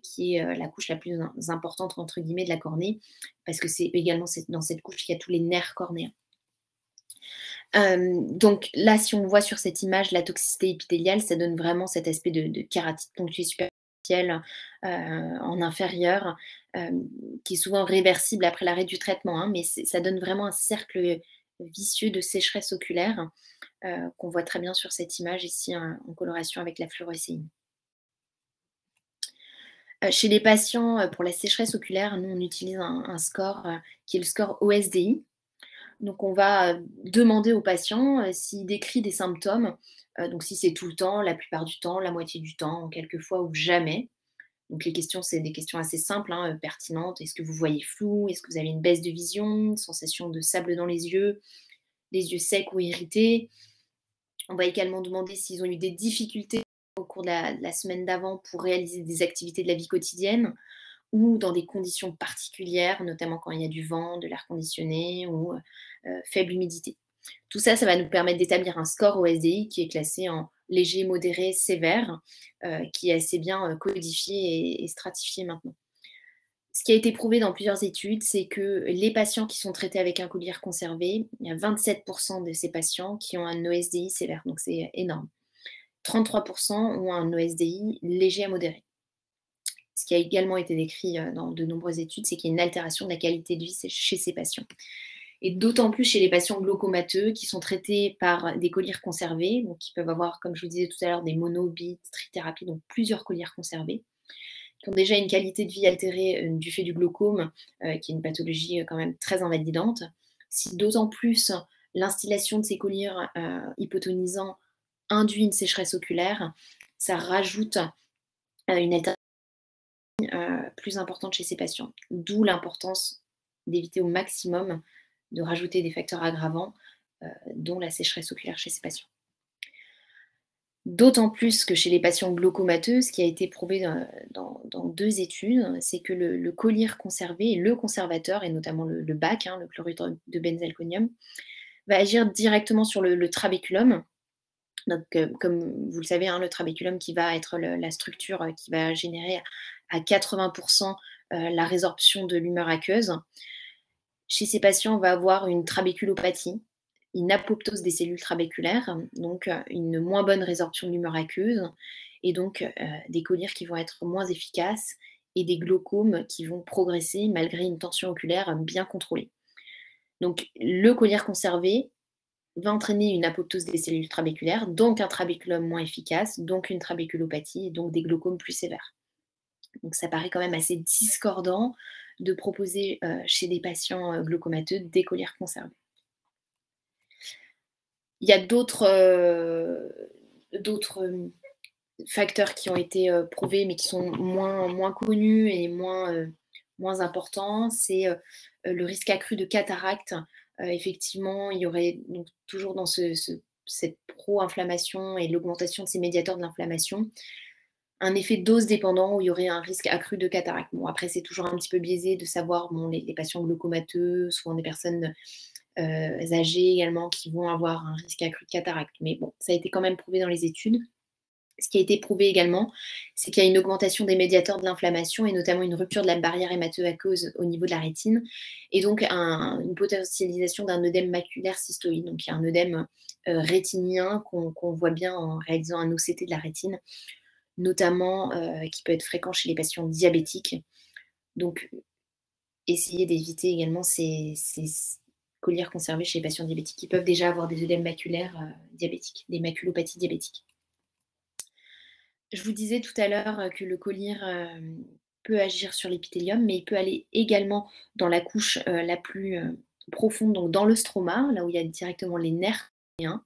qui est la couche la plus importante, entre guillemets, de la cornée, parce que c'est également dans cette couche qu'il y a tous les nerfs cornéens. Donc là, si on voit sur cette image la toxicité épithéliale, ça donne vraiment cet aspect de kératite ponctuée superficielle en inférieur, qui est souvent réversible après l'arrêt du traitement, mais ça donne vraiment un cercle vicieux de sécheresse oculaire qu'on voit très bien sur cette image ici en coloration avec la fluorescéine. Chez les patients, pour la sécheresse oculaire, nous, on utilise un score qui est le score OSDI. Donc, on va demander au patient s'il décrit des symptômes, donc si c'est tout le temps, la plupart du temps, la moitié du temps, quelquefois ou jamais. Donc les questions, c'est des questions assez simples, hein, pertinentes. Est-ce que vous voyez flou? Est-ce que vous avez une baisse de vision, une sensation de sable dans les yeux secs ou irrités? On va également demander s'ils ont eu des difficultés au cours de la semaine d'avant pour réaliser des activités de la vie quotidienne ou dans des conditions particulières, notamment quand il y a du vent, de l'air conditionné ou faible humidité. Tout ça, ça va nous permettre d'établir un score au SDI qui est classé en léger, modéré, sévère, qui est assez bien codifié et stratifié maintenant. Ce qui a été prouvé dans plusieurs études, c'est que les patients qui sont traités avec un collyre conservé, il y a 27% de ces patients qui ont un OSDI sévère, donc c'est énorme. 33% ont un OSDI léger à modéré. Ce qui a également été décrit dans de nombreuses études, c'est qu'il y a une altération de la qualité de vie chez ces patients. Et d'autant plus chez les patients glaucomateux qui sont traités par des collyres conservés, donc qui peuvent avoir, comme je vous disais tout à l'heure, des mono-, trithérapies, donc plusieurs collyres conservés, qui ont déjà une qualité de vie altérée du fait du glaucome, qui est une pathologie quand même très invalidante. Si d'autant plus l'instillation de ces collyres hypotonisants induit une sécheresse oculaire, ça rajoute une altération plus importante chez ces patients. D'où l'importance d'éviter au maximum de rajouter des facteurs aggravants, dont la sécheresse oculaire chez ces patients. D'autant plus que chez les patients glaucomateux, ce qui a été prouvé dans 2 études, c'est que le collyre conservé, le conservateur, et notamment le BAC, le chlorure de benzalconium, va agir directement sur le trabéculum. Donc, comme vous le savez, le trabéculum qui va être la structure qui va générer à 80% la résorption de l'humeur aqueuse. Chez ces patients, on va avoir une trabéculopathie, une apoptose des cellules trabéculaires, donc une moins bonne résorption de l'humeur aqueuse, et donc des collyres qui vont être moins efficaces et des glaucomes qui vont progresser malgré une tension oculaire bien contrôlée. Donc le collyre conservé va entraîner une apoptose des cellules trabéculaires, donc un trabéculum moins efficace, donc une trabéculopathie, et donc des glaucomes plus sévères. Donc ça paraît quand même assez discordant de proposer chez des patients glaucomateux des collyres conservés. Il y a d'autres facteurs qui ont été prouvés, mais qui sont moins connus et moins importants. C'est le risque accru de cataracte. Effectivement, il y aurait donc toujours dans cette pro-inflammation et l'augmentation de ces médiateurs de l'inflammation, un effet dose dépendant où il y aurait un risque accru de cataracte. Bon, après, c'est toujours un petit peu biaisé de savoir, les patients glaucomateux, souvent des personnes âgées également, qui vont avoir un risque accru de cataracte. Mais bon, ça a été quand même prouvé dans les études. Ce qui a été prouvé également, c'est qu'il y a une augmentation des médiateurs de l'inflammation et notamment une rupture de la barrière hémato-aqueuse au niveau de la rétine et donc une potentialisation d'un œdème maculaire cystoïde. Donc il y a un œdème rétinien qu'on voit bien en réalisant un OCT de la rétine, notamment qui peut être fréquent chez les patients diabétiques. Donc essayez d'éviter également ces collyres conservés chez les patients diabétiques qui peuvent déjà avoir des œdèmes maculaires diabétiques, des maculopathies diabétiques. Je vous disais tout à l'heure que le collyre peut agir sur l'épithélium, mais il peut aller également dans la couche la plus profonde, donc dans le stroma, là où il y a directement les nerfs cornéens.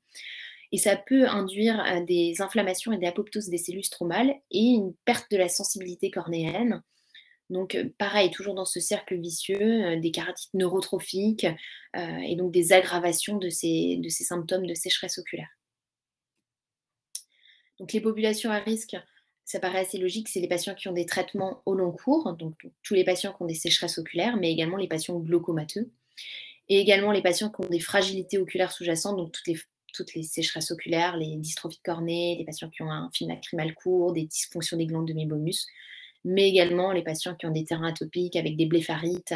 Et ça peut induire des inflammations et des apoptoses des cellules stromales et une perte de la sensibilité cornéenne. Donc pareil, toujours dans ce cercle vicieux, des keratites neurotrophiques et donc des aggravations de ces symptômes de sécheresse oculaire. Donc les populations à risque, ça paraît assez logique, c'est les patients qui ont des traitements au long cours, donc tous les patients qui ont des sécheresses oculaires, mais également les patients glaucomateux, et également les patients qui ont des fragilités oculaires sous-jacentes, donc toutes les sécheresses oculaires, les dystrophies de cornée, les patients qui ont un film lacrymal court, des dysfonctions des glandes de mébomus, mais également les patients qui ont des terrains atopiques avec des blépharites,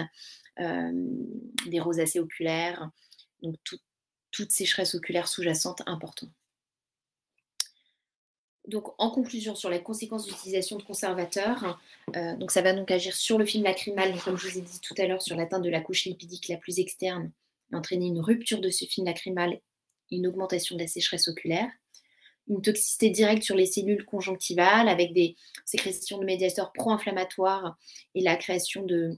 des rosacées oculaires, donc toutes sécheresses oculaires sous-jacentes importantes. Donc, en conclusion, sur les conséquences d'utilisation de conservateurs, donc ça va donc agir sur le film lacrymal, comme je vous ai dit tout à l'heure, sur l'atteinte de la couche lipidique la plus externe, et entraîner une rupture de ce film lacrymal et une augmentation de la sécheresse oculaire. Une toxicité directe sur les cellules conjonctivales avec des sécrétions de médiateurs pro-inflammatoires et la création de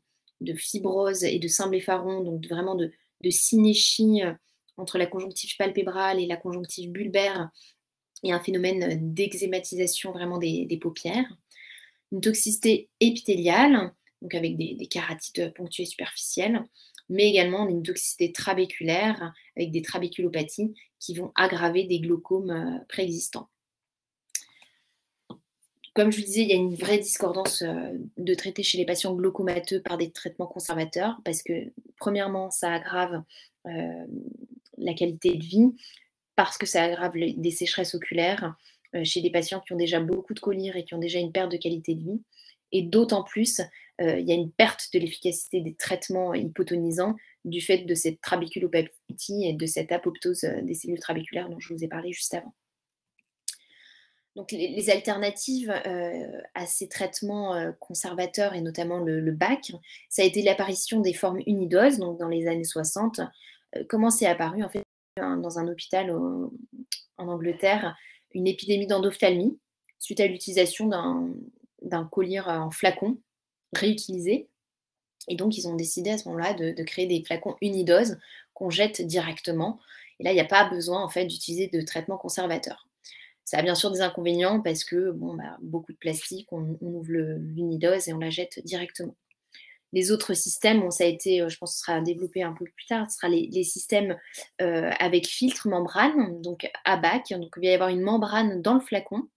fibrose et de symblepharon, donc vraiment de synéchie entre la conjonctive palpébrale et la conjonctive bulbaire, et un phénomène d'eczématisation vraiment des paupières. une toxicité épithéliale, donc avec des kératites ponctuées superficielles, mais également une toxicité trabéculaire avec des trabéculopathies qui vont aggraver des glaucomes préexistants. Comme je vous disais, il y a une vraie discordance de traiter chez les patients glaucomateux par des traitements conservateurs parce que, premièrement, ça aggrave la qualité de vie, parce que ça aggrave des sécheresses oculaires chez des patients qui ont déjà beaucoup de collyre et qui ont déjà une perte de qualité de vie. Et d'autant plus, il y a une perte de l'efficacité des traitements hypotonisants du fait de cette trabéculopathie et de cette apoptose des cellules trabéculaires dont je vous ai parlé juste avant. Donc les alternatives à ces traitements conservateurs et notamment le BAC, ça a été l'apparition des formes unidoses, donc dans les années 60. Comment c'est apparu en fait dans un hôpital en Angleterre, une épidémie d'endophtalmie suite à l'utilisation d'un collyre en flacon réutilisé. Et donc, ils ont décidé à ce moment-là de créer des flacons unidoses qu'on jette directement. Et là, il n'y a pas besoin en fait d'utiliser de traitement conservateur. Ça a bien sûr des inconvénients parce que beaucoup de plastique, on ouvre l'unidose et on la jette directement. Les autres systèmes, ça a été, je pense que ce sera développé un peu plus tard, ce sera les systèmes avec filtre membrane, donc ABAC. Donc, il va y avoir une membrane dans le flacon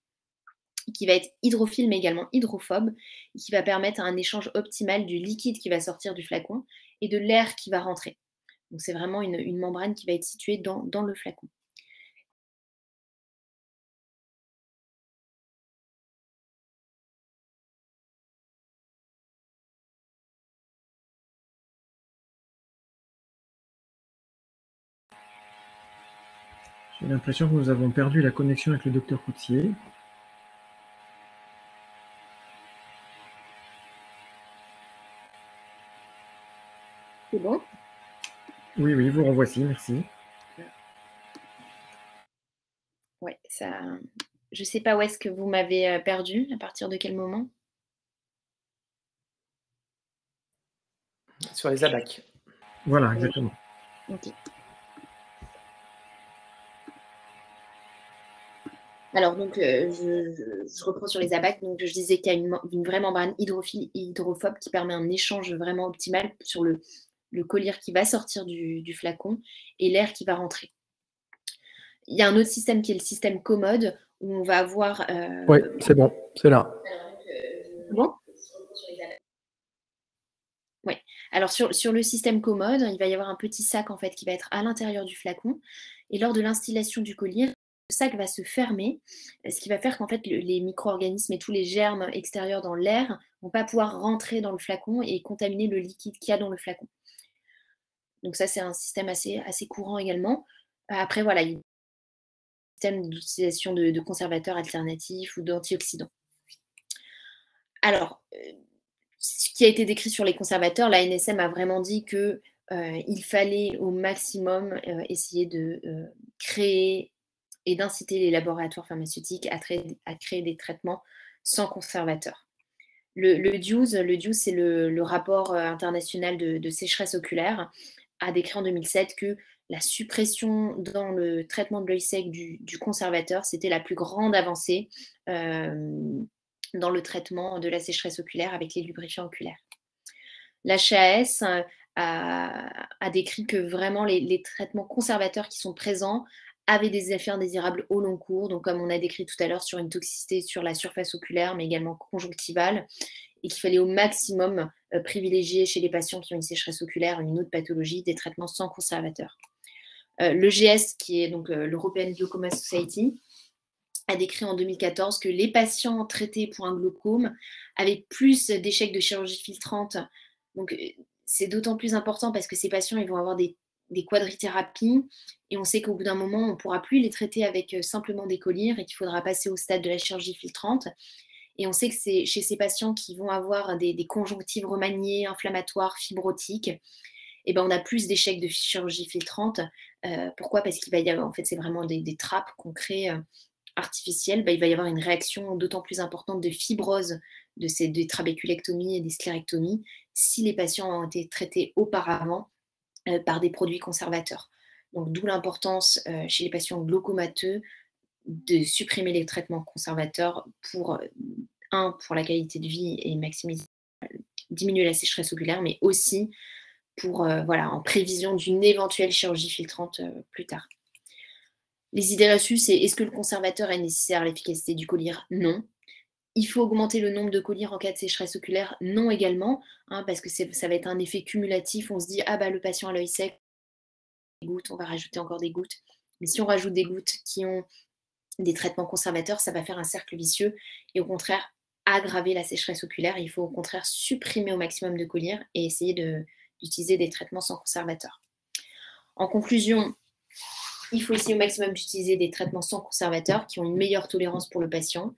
qui va être hydrophile mais également hydrophobe et qui va permettre un échange optimal du liquide qui va sortir du flacon et de l'air qui va rentrer. Donc, c'est vraiment une membrane qui va être située dans le flacon. J'ai l'impression que nous avons perdu la connexion avec le docteur Coutier. C'est bon? Oui, oui, vous revoici, merci. Ouais, ça. Je ne sais pas où est-ce que vous m'avez perdu, à partir de quel moment? Sur les ABAC. Voilà, exactement. Ok. Alors, donc, je reprends sur les ABAC. Donc, je disais qu'il y a une vraie membrane hydrophile et hydrophobe qui permet un échange vraiment optimal sur le collyre qui va sortir du flacon et l'air qui va rentrer. Il y a un autre système qui est le système commode où on va avoir... Oui, c'est bon, c'est là. Bon. Oui. Alors, sur le système commode, il va y avoir un petit sac en fait qui va être à l'intérieur du flacon. Et lors de l'instillation du collyre, le sac va se fermer, ce qui va faire qu'en fait, les micro-organismes et tous les germes extérieurs dans l'air ne vont pas pouvoir rentrer dans le flacon et contaminer le liquide qu'il y a dans le flacon. Donc ça, c'est un système assez courant également. Après, voilà, il y a un système d'utilisation de conservateurs alternatifs ou d'antioxydants. Alors, ce qui a été décrit sur les conservateurs, la NSM a vraiment dit qu'il fallait au maximum essayer de créer et d'inciter les laboratoires pharmaceutiques à créer des traitements sans conservateur. Le DIUS, c'est le rapport international de sécheresse oculaire, a décrit en 2007 que la suppression dans le traitement de l'œil sec du conservateur, c'était la plus grande avancée dans le traitement de la sécheresse oculaire avec les lubrifiants oculaires. L'HAS a décrit que vraiment les traitements conservateurs qui sont présents avaient des effets indésirables au long cours, donc comme on a décrit tout à l'heure sur une toxicité sur la surface oculaire, mais également conjonctivale, et qu'il fallait au maximum privilégier chez les patients qui ont une sécheresse oculaire, une autre pathologie, des traitements sans conservateur. L'EGS, qui est donc l'European Glaucoma Society, a décrit en 2014 que les patients traités pour un glaucome avaient plus d'échecs de chirurgie filtrante. Donc, c'est d'autant plus important parce que ces patients, ils vont avoir des quadrithérapies et on sait qu'au bout d'un moment, on ne pourra plus les traiter avec simplement des collyres et qu'il faudra passer au stade de la chirurgie filtrante. Et on sait que c'est chez ces patients qui vont avoir des conjonctives remaniées, inflammatoires, fibrotiques, et ben on a plus d'échecs de chirurgie filtrante. Pourquoi? Parce qu'il va y avoir, en fait, c'est vraiment des trappes qu'on crée artificielles. Il va y avoir une réaction d'autant plus importante de fibrose des trabéculectomies et des sclérectomies si les patients ont été traités auparavant par des produits conservateurs. Donc, d'où l'importance chez les patients glaucomateux de supprimer les traitements conservateurs pour pour la qualité de vie et diminuer la sécheresse oculaire, mais aussi pour, en prévision d'une éventuelle chirurgie filtrante plus tard. Les idées reçues, c'est est-ce que le conservateur est nécessaire à l'efficacité du collyre? Non. Il faut augmenter le nombre de collyres en cas de sécheresse oculaire? Non également, parce que ça va être un effet cumulatif. On se dit, le patient a l'œil sec, des gouttes, on va rajouter encore des gouttes. Mais si on rajoute des gouttes qui ont des traitements conservateurs, ça va faire un cercle vicieux et au contraire, aggraver la sécheresse oculaire. Il faut au contraire supprimer au maximum de collyres et essayer d'utiliser des traitements sans conservateur. En conclusion, il faut essayer au maximum d'utiliser des traitements sans conservateur qui ont une meilleure tolérance pour le patient,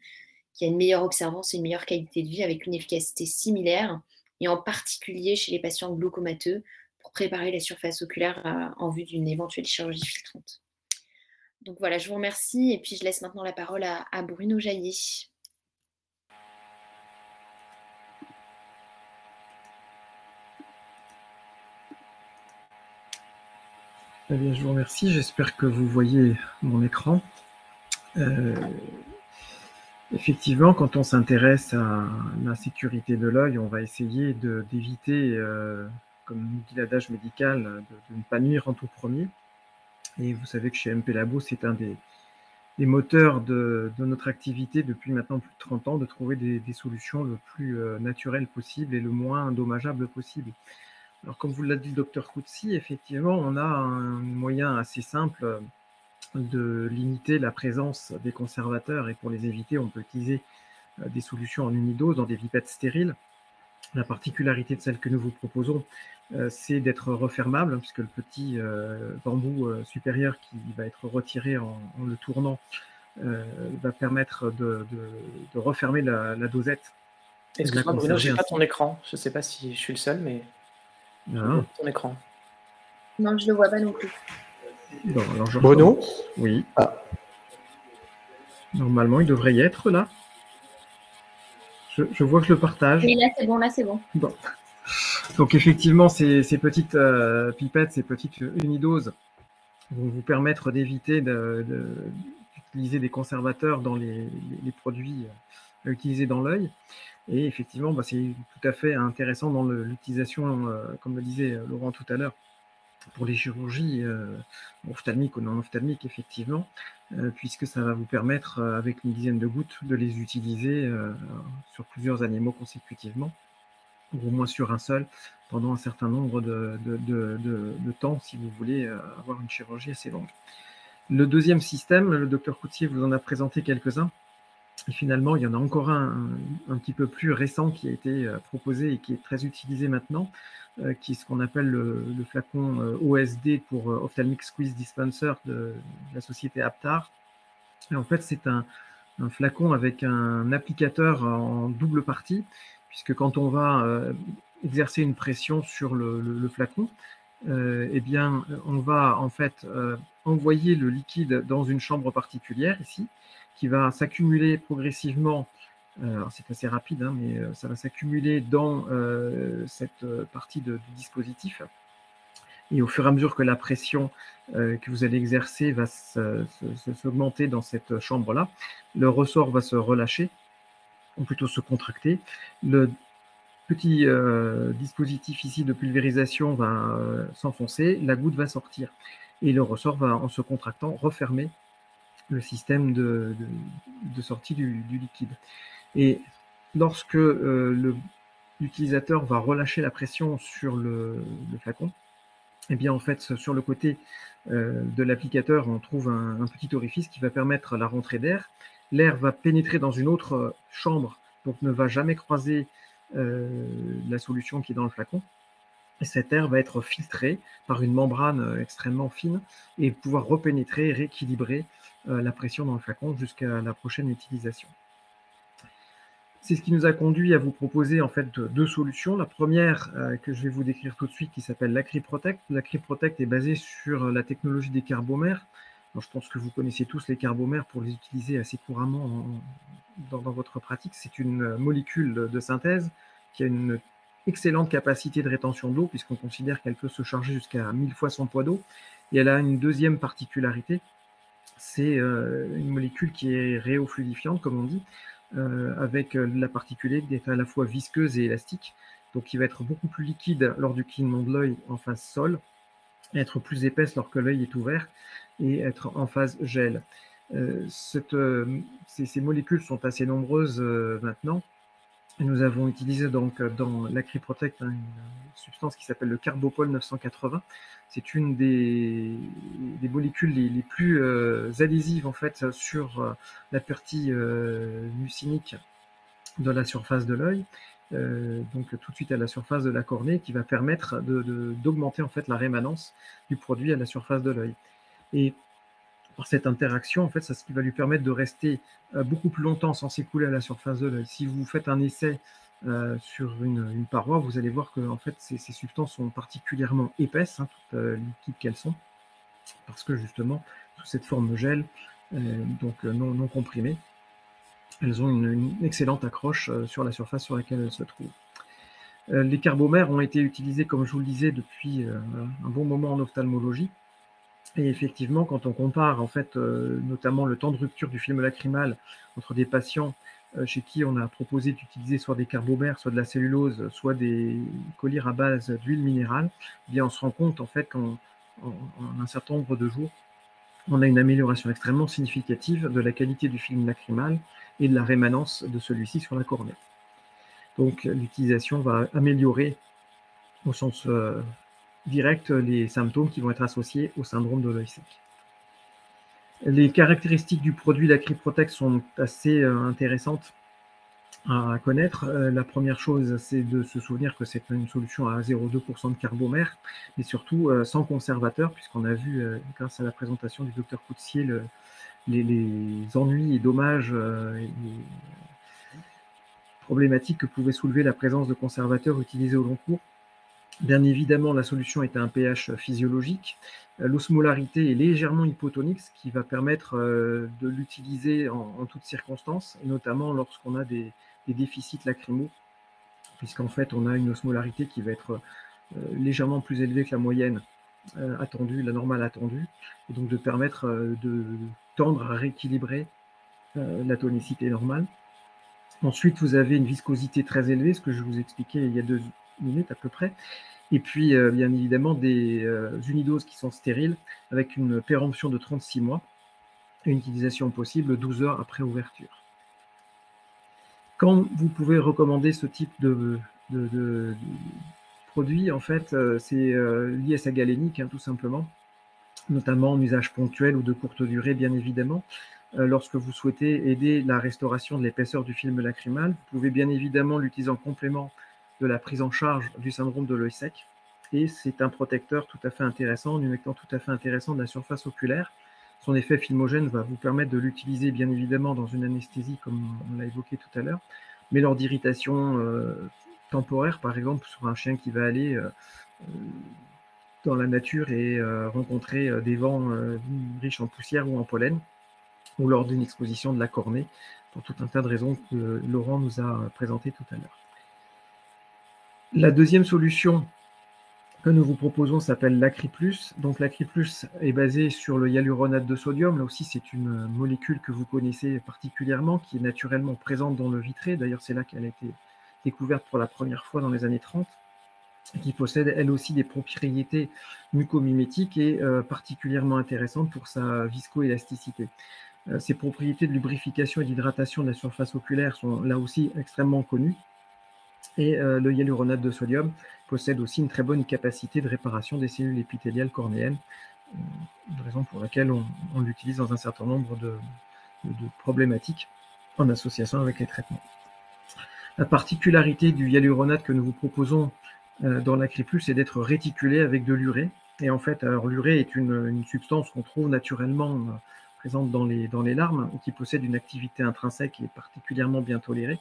qui a une meilleure observance et une meilleure qualité de vie avec une efficacité similaire, et en particulier chez les patients glaucomateux pour préparer la surface oculaire en vue d'une éventuelle chirurgie filtrante. Donc voilà, je vous remercie et puis je laisse maintenant la parole à Bruno Jaillet. Eh bien, je vous remercie. J'espère que vous voyez mon écran. Effectivement, quand on s'intéresse à la sécurité de l'œil, on va essayer d'éviter, comme nous dit l'adage médical, de ne pas nuire en tout premier. Et vous savez que chez MP Labo, c'est un des moteurs de notre activité depuis maintenant plus de 30 ans, de trouver des solutions le plus naturelles possible et le moins dommageable possible. Alors, comme vous l'a dit le docteur Coutsi, effectivement, on a un moyen assez simple de limiter la présence des conservateurs et pour les éviter, on peut utiliser des solutions en unidose dans des pipettes stériles. La particularité de celle que nous vous proposons, c'est d'être refermable, puisque le petit bambou supérieur qui va être retiré en le tournant va permettre de refermer la dosette. Excuse-moi Bruno, je n'ai pas ton écran. Je ne sais pas si je suis le seul, mais ton écran. Non, je ne le vois pas non plus. Bon, alors Bruno? Oui. Normalement, il devrait y être là. Je vois que je le partage. Oui, là c'est bon, Bon. Donc effectivement, ces petites pipettes, ces petites unidoses vont vous permettre d'éviter d'utiliser des conservateurs dans les produits à utiliser dans l'œil. Et effectivement, c'est tout à fait intéressant dans l'utilisation, comme le disait Laurent tout à l'heure, pour les chirurgies ophtalmiques ou non ophtalmiques, effectivement, puisque ça va vous permettre, avec une dizaine de gouttes, de les utiliser sur plusieurs animaux consécutivement, ou au moins sur un seul, pendant un certain nombre de temps, si vous voulez avoir une chirurgie assez longue. Le deuxième système, le docteur Coutier vous en a présenté quelques-uns. Et finalement, il y en a encore un petit peu plus récent qui a été proposé et qui est très utilisé maintenant, qui est ce qu'on appelle le flacon OSD pour Ophthalmic Squeeze Dispenser de la société Aptar. Et en fait, c'est un flacon avec un applicateur en double partie, puisque quand on va exercer une pression sur le flacon, eh bien, on va en fait envoyer le liquide dans une chambre particulière ici, qui va s'accumuler progressivement. Alors c'est assez rapide, mais ça va s'accumuler dans cette partie du dispositif. Et au fur et à mesure que la pression que vous allez exercer va s'augmenter dans cette chambre-là, le ressort va se relâcher, ou plutôt se contracter. Le petit dispositif ici de pulvérisation va s'enfoncer, la goutte va sortir. Et le ressort va, en se contractant, refermer le système de sortie du liquide. Et lorsque l'utilisateur va relâcher la pression sur le flacon, eh bien en fait sur le côté de l'applicateur, on trouve un petit orifice qui va permettre la rentrée d'air. L'air va pénétrer dans une autre chambre, donc ne va jamais croiser la solution qui est dans le flacon. Et cet air va être filtré par une membrane extrêmement fine et pouvoir repénétrer et rééquilibrer la pression dans le flacon jusqu'à la prochaine utilisation. C'est ce qui nous a conduit à vous proposer en fait deux solutions. La première que je vais vous décrire tout de suite, qui s'appelle l'AcryProtect. L'AcryProtect est basée sur la technologie des carbomères. Alors, je pense que vous connaissez tous les carbomères pour les utiliser assez couramment dans votre pratique. C'est une molécule de synthèse qui a une excellente capacité de rétention d'eau, puisqu'on considère qu'elle peut se charger jusqu'à 1000 fois son poids d'eau. Et elle a une deuxième particularité, c'est une molécule qui est réofluidifiante, comme on dit. avec la particulée d'être à la fois visqueuse et élastique, donc il va être beaucoup plus liquide lors du clignement de l'œil en phase sol, être plus épaisse lorsque l'œil est ouvert et être en phase gel. Ces molécules sont assez nombreuses maintenant. Nous avons utilisé donc dans l'Acriprotect une substance qui s'appelle le Carbopol 980. C'est une des molécules les plus adhésives en fait sur la partie mucinique de la surface de l'œil, donc tout de suite à la surface de la cornée, qui va permettre d'augmenter en fait la rémanence du produit à la surface de l'œil. Et par cette interaction, en fait, c'est ce qui va lui permettre de rester beaucoup plus longtemps sans s'écouler à la surface de l'œil. Si vous faites un essai sur une paroi, vous allez voir que en fait, ces substances sont particulièrement épaisses, hein, toutes liquides qu'elles sont, parce que justement, sous cette forme gel, donc non comprimée, elles ont une excellente accroche sur la surface sur laquelle elles se trouvent. Les carbomères ont été utilisés, comme je vous le disais, depuis un bon moment en ophtalmologie. Et effectivement, quand on compare en fait, notamment le temps de rupture du film lacrymal entre des patients chez qui on a proposé d'utiliser soit des carbomères, soit de la cellulose, soit des collyres à base d'huile minérale, eh bien on se rend compte en fait qu'en un certain nombre de jours, on a une amélioration extrêmement significative de la qualité du film lacrymal et de la rémanence de celui-ci sur la cornée. Donc l'utilisation va améliorer au sens direct les symptômes qui vont être associés au syndrome de l'œil sec. Les caractéristiques du produit l'Acriprotect sont assez intéressantes à connaître. La première chose, c'est de se souvenir que c'est une solution à 0,2% de carbomère, mais surtout sans conservateur, puisqu'on a vu, grâce à la présentation du docteur Coutier, les ennuis et dommages et problématiques que pouvait soulever la présence de conservateurs utilisés au long cours. Bien évidemment, la solution est à un pH physiologique. L'osmolarité est légèrement hypotonique, ce qui va permettre de l'utiliser en toutes circonstances, et notamment lorsqu'on a des déficits lacrymaux, puisqu'en fait, on a une osmolarité qui va être légèrement plus élevée que la moyenne attendue, la normale attendue, et donc de permettre de tendre à rééquilibrer la tonicité normale. Ensuite, vous avez une viscosité très élevée, ce que je vous expliquais il y a 2 minutes à peu près. Et puis, bien évidemment, des unidoses qui sont stériles avec une péremption de 36 mois et une utilisation possible 12 heures après ouverture. Quand vous pouvez recommander ce type de produit, en fait, c'est lié à sa galénique, hein, tout simplement, notamment en usage ponctuel ou de courte durée, bien évidemment. Lorsque vous souhaitez aider la restauration de l'épaisseur du film lacrymal, vous pouvez bien évidemment l'utiliser en complément de la prise en charge du syndrome de l'œil sec. Et c'est un protecteur tout à fait intéressant, un humectant tout à fait intéressant de la surface oculaire. Son effet filmogène va vous permettre de l'utiliser bien évidemment dans une anesthésie, comme on l'a évoqué tout à l'heure, mais lors d'irritation temporaire, par exemple, sur un chien qui va aller dans la nature et rencontrer des vents riches en poussière ou en pollen, ou lors d'une exposition de la cornée, pour tout un tas de raisons que Laurent nous a présentées tout à l'heure. La deuxième solution que nous vous proposons s'appelle l'Acriplus. Donc l'Acriplus est basé sur le hyaluronate de sodium. Là aussi, c'est une molécule que vous connaissez particulièrement, qui est naturellement présente dans le vitré. D'ailleurs, c'est là qu'elle a été découverte pour la première fois dans les années 30, et qui possède elle aussi des propriétés mucomimétiques et particulièrement intéressantes pour sa viscoélasticité. Ces propriétés de lubrification et d'hydratation de la surface oculaire sont là aussi extrêmement connues. Et le hyaluronate de sodium possède aussi une très bonne capacité de réparation des cellules épithéliales cornéennes, raison pour laquelle on l'utilise dans un certain nombre de problématiques en association avec les traitements. La particularité du hyaluronate que nous vous proposons dans l'Acriplus, c'est d'être réticulé avec de l'urée. Et en fait, alors l'urée est une substance qu'on trouve naturellement présente dans les larmes, qui possède une activité intrinsèque et particulièrement bien tolérée.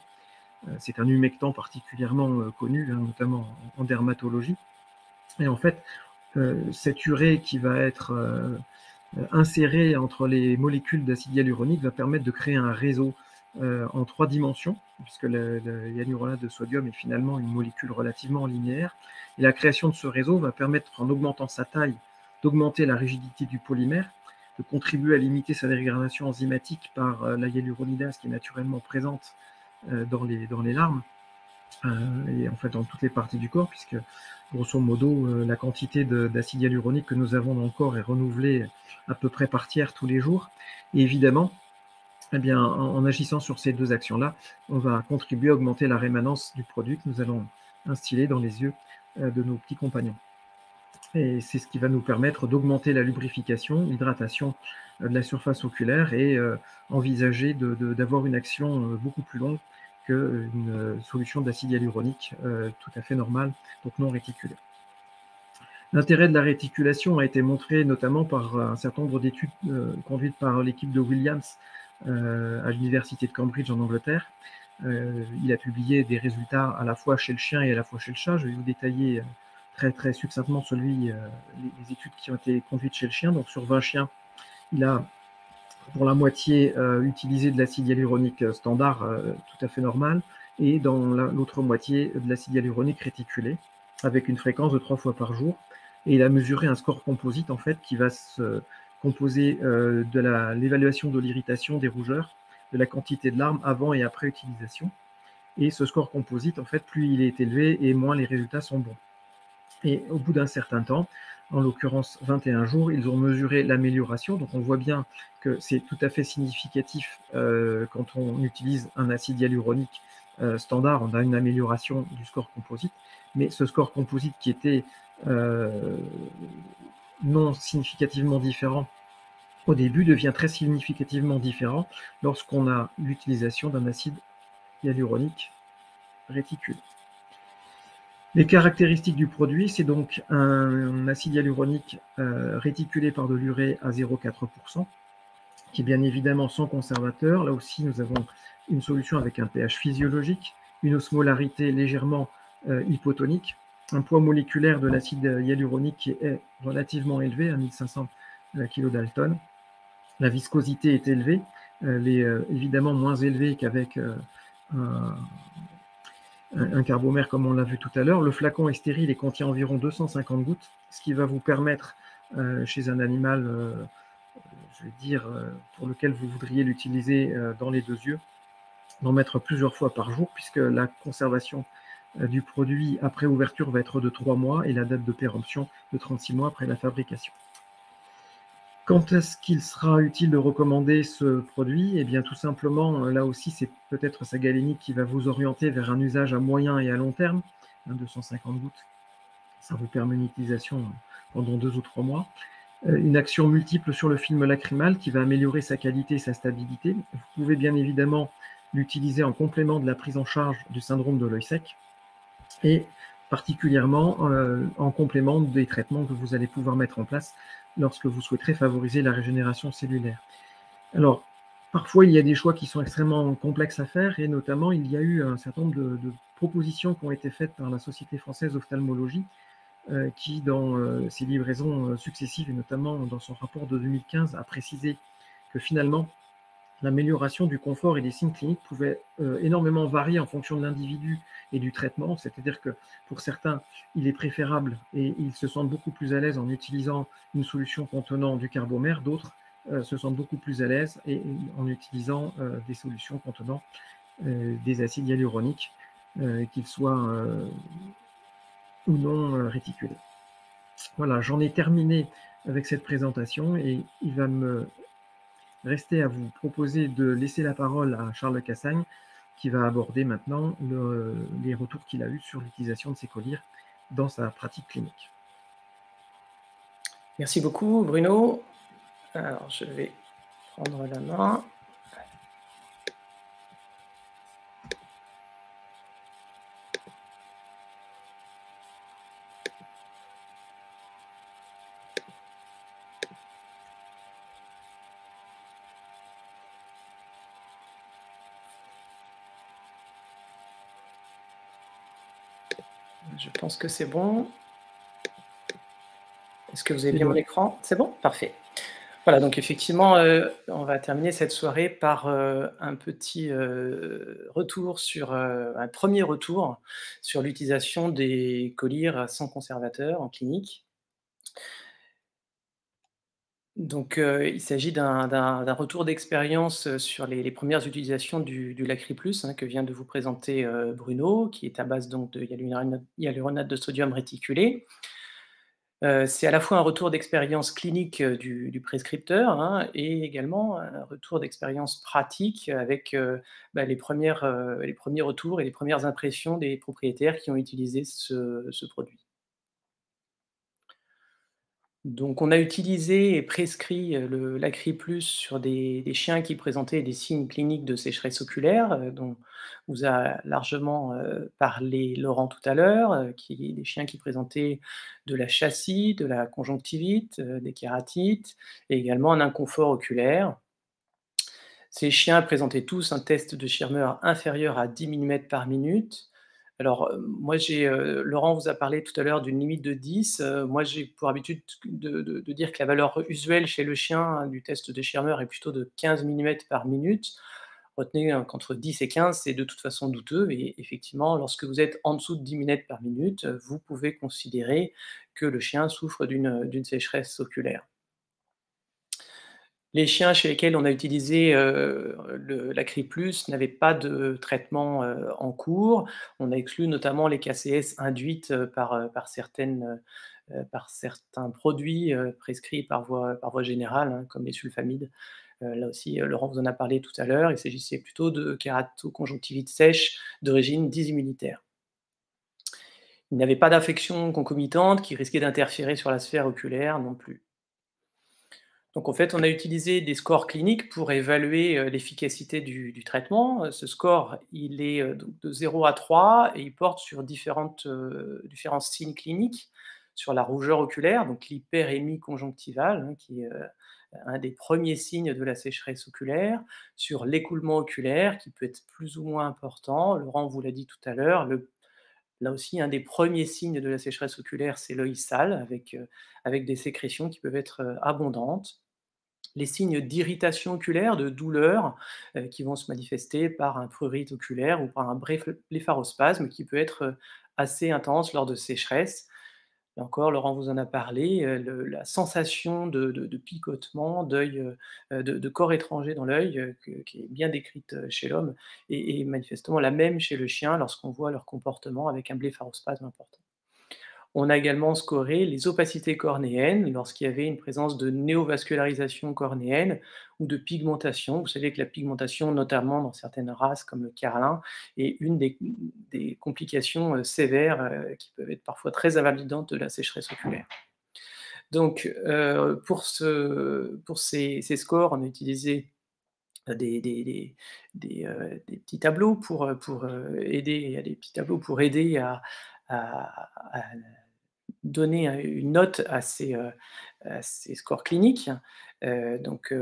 C'est un humectant particulièrement connu, hein, notamment en dermatologie. Et en fait, cette urée qui va être insérée entre les molécules d'acide hyaluronique va permettre de créer un réseau en 3 dimensions, puisque le hyaluronate de sodium est finalement une molécule relativement linéaire. Et la création de ce réseau va permettre, en augmentant sa taille, d'augmenter la rigidité du polymère, de contribuer à limiter sa dégradation enzymatique par la hyaluronidase qui est naturellement présente dans les larmes, et en fait dans toutes les parties du corps, puisque grosso modo la quantité d'acide hyaluronique que nous avons dans le corps est renouvelée à peu près par tiers tous les jours. Et évidemment, eh bien, en agissant sur ces deux actions-là, on va contribuer à augmenter la rémanence du produit que nous allons instiller dans les yeux de nos petits compagnons. Et c'est ce qui va nous permettre d'augmenter la lubrification, l'hydratation de la surface oculaire et envisager d'avoir une action beaucoup plus longue qu'une solution d'acide hyaluronique tout à fait normale, donc non réticulée. L'intérêt de la réticulation a été montré notamment par un certain nombre d'études conduites par l'équipe de Williams à l'université de Cambridge en Angleterre. Il a publié des résultats à la fois chez le chien et à la fois chez le chat. Je vais vous détailler très succinctement les études qui ont été conduites chez le chien. Donc sur 20 chiens, il a pour la moitié utilisé de l'acide hyaluronique standard tout à fait normal, et dans l'autre moitié de l'acide hyaluronique réticulé, avec une fréquence de 3 fois par jour. Et il a mesuré un score composite en fait qui va se composer de l'évaluation de l'irritation, des rougeurs, de la quantité de larmes avant et après utilisation. Et ce score composite, en fait, plus il est élevé et moins les résultats sont bons. Et au bout d'un certain temps, en l'occurrence 21 jours, ils ont mesuré l'amélioration. Donc on voit bien que c'est tout à fait significatif quand on utilise un acide hyaluronique standard, on a une amélioration du score composite. Mais ce score composite qui était non significativement différent au début devient très significativement différent lorsqu'on a l'utilisation d'un acide hyaluronique réticulé. Les caractéristiques du produit, c'est donc un acide hyaluronique réticulé par de l'urée à 0,4%, qui est bien évidemment sans conservateur. Là aussi, nous avons une solution avec un pH physiologique, une osmolarité légèrement hypotonique, un poids moléculaire de l'acide hyaluronique qui est relativement élevé, à 1500 kDa. La viscosité est élevée, elle est évidemment moins élevée qu'avec un carbomère comme on l'a vu tout à l'heure. Le flacon est stérile et contient environ 250 gouttes, ce qui va vous permettre, chez un animal, je vais dire, pour lequel vous voudriez l'utiliser dans les 2 yeux, d'en mettre plusieurs fois par jour, puisque la conservation du produit après ouverture va être de 3 mois et la date de péremption de 36 mois après la fabrication. Quand est-ce qu'il sera utile de recommander ce produit? Eh bien, tout simplement, là aussi, c'est peut-être sa galénique qui va vous orienter vers un usage à moyen et à long terme. 250 gouttes, ça vous permet une utilisation pendant 2 ou 3 mois. Une action multiple sur le film lacrymal qui va améliorer sa qualité et sa stabilité. Vous pouvez bien évidemment l'utiliser en complément de la prise en charge du syndrome de l'œil sec et particulièrement en complément des traitements que vous allez pouvoir mettre en place lorsque vous souhaiterez favoriser la régénération cellulaire. Alors, parfois, il y a des choix qui sont extrêmement complexes à faire, et notamment, il y a eu un certain nombre de propositions qui ont été faites par la Société française d'ophtalmologie, qui, dans ses livraisons successives, et notamment dans son rapport de 2015, a précisé que finalement, l'amélioration du confort et des signes cliniques pouvait énormément varier en fonction de l'individu et du traitement, c'est-à-dire que pour certains, il est préférable et ils se sentent beaucoup plus à l'aise en utilisant une solution contenant du carbomère, d'autres se sentent beaucoup plus à l'aise en utilisant des solutions contenant des acides hyaluroniques, qu'ils soient ou non réticulés. Voilà, j'en ai terminé avec cette présentation et il va me rester à vous proposer de laisser la parole à Charles Cassagne, qui va aborder maintenant les retours qu'il a eus sur l'utilisation de ces collyres dans sa pratique clinique. Merci beaucoup, Bruno. Alors, je vais prendre la main. Je pense que c'est bon. Est-ce que vous avez bien mon écran? C'est bon? Parfait. Voilà, donc effectivement, on va terminer cette soirée par un petit retour sur un premier retour sur l'utilisation des collyres sans conservateur en clinique. Donc, il s'agit d'un retour d'expérience sur les premières utilisations du Lacriplus, hein, que vient de vous présenter, Bruno, qui est à base donc de hyaluronate de sodium réticulé. C'est à la fois un retour d'expérience clinique, du prescripteur, hein, et également un retour d'expérience pratique avec, les premiers retours et les premières impressions des propriétaires qui ont utilisé ce produit. Donc on a utilisé et prescrit, le Lacriplus sur des chiens qui présentaient des signes cliniques de sécheresse oculaire, dont vous a largement, parlé Laurent tout à l'heure, qui des chiens qui présentaient de la chassie, de la conjonctivite, des kératites et également un inconfort oculaire. Ces chiens présentaient tous un test de Schirmer inférieur à 10 millimètres par minute. Alors, moi Laurent vous a parlé tout à l'heure d'une limite de 10, moi j'ai pour habitude de dire que la valeur usuelle chez le chien, hein, du test de Schirmer est plutôt de 15 millimètres par minute. Retenez, qu'entre 10 et 15, c'est de toute façon douteux et effectivement, lorsque vous êtes en dessous de 10 millimètres par minute, vous pouvez considérer que le chien souffre d'une sécheresse oculaire. Les chiens chez lesquels on a utilisé, l'Acriplus n'avaient pas de traitement, en cours. On a exclu notamment les KCS induites, par certains produits, prescrits par voie générale, hein, comme les sulfamides. Là aussi, Laurent vous en a parlé tout à l'heure. Il s'agissait plutôt de kératoconjonctivite sèche d'origine dysimmunitaire. Il n'avait pas d'infection concomitante qui risquait d'interférer sur la sphère oculaire non plus. Donc en fait, on a utilisé des scores cliniques pour évaluer, l'efficacité du traitement. Ce score, il est, donc de 0 à 3 et il porte sur différents signes cliniques, sur la rougeur oculaire, donc l'hyperémie conjonctivale, hein, qui est, un des premiers signes de la sécheresse oculaire, sur l'écoulement oculaire qui peut être plus ou moins important. Laurent vous l'a dit tout à l'heure, là aussi, un des premiers signes de la sécheresse oculaire, c'est l'œil sale avec des sécrétions qui peuvent être, abondantes. Les signes d'irritation oculaire, de douleur, qui vont se manifester par un prurite oculaire ou par un blépharospasme qui peut être, assez intense lors de sécheresse. Là encore, Laurent vous en a parlé, la sensation de picotement, d'œil, de corps étranger dans l'œil, qui est bien décrite, chez l'homme et manifestement la même chez le chien lorsqu'on voit leur comportement avec un blépharospasme important. On a également scoré les opacités cornéennes lorsqu'il y avait une présence de néovascularisation cornéenne ou de pigmentation. Vous savez que la pigmentation, notamment dans certaines races comme le carlin, est une des complications sévères qui peuvent être parfois très invalidantes de la sécheresse oculaire. Donc, pour ces scores, on a utilisé des petits tableaux pour aider, il y a des petits tableaux pour aider à donner une note à ces scores cliniques, donc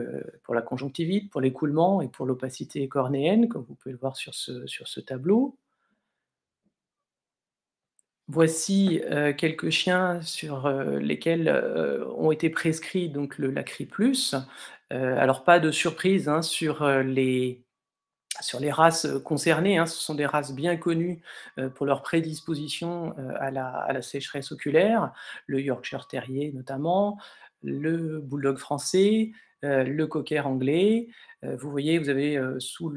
pour la conjonctivite, pour l'écoulement et pour l'opacité cornéenne, comme vous pouvez le voir sur ce tableau. Voici, quelques chiens sur, lesquels, ont été prescrits donc le Lacriplus. Alors pas de surprise, hein, sur les races, concernées, hein, ce sont des races bien connues, pour leur prédisposition, à la sécheresse oculaire, le Yorkshire Terrier notamment, le Bulldog français, le Cocker anglais. Vous voyez, vous avez, sous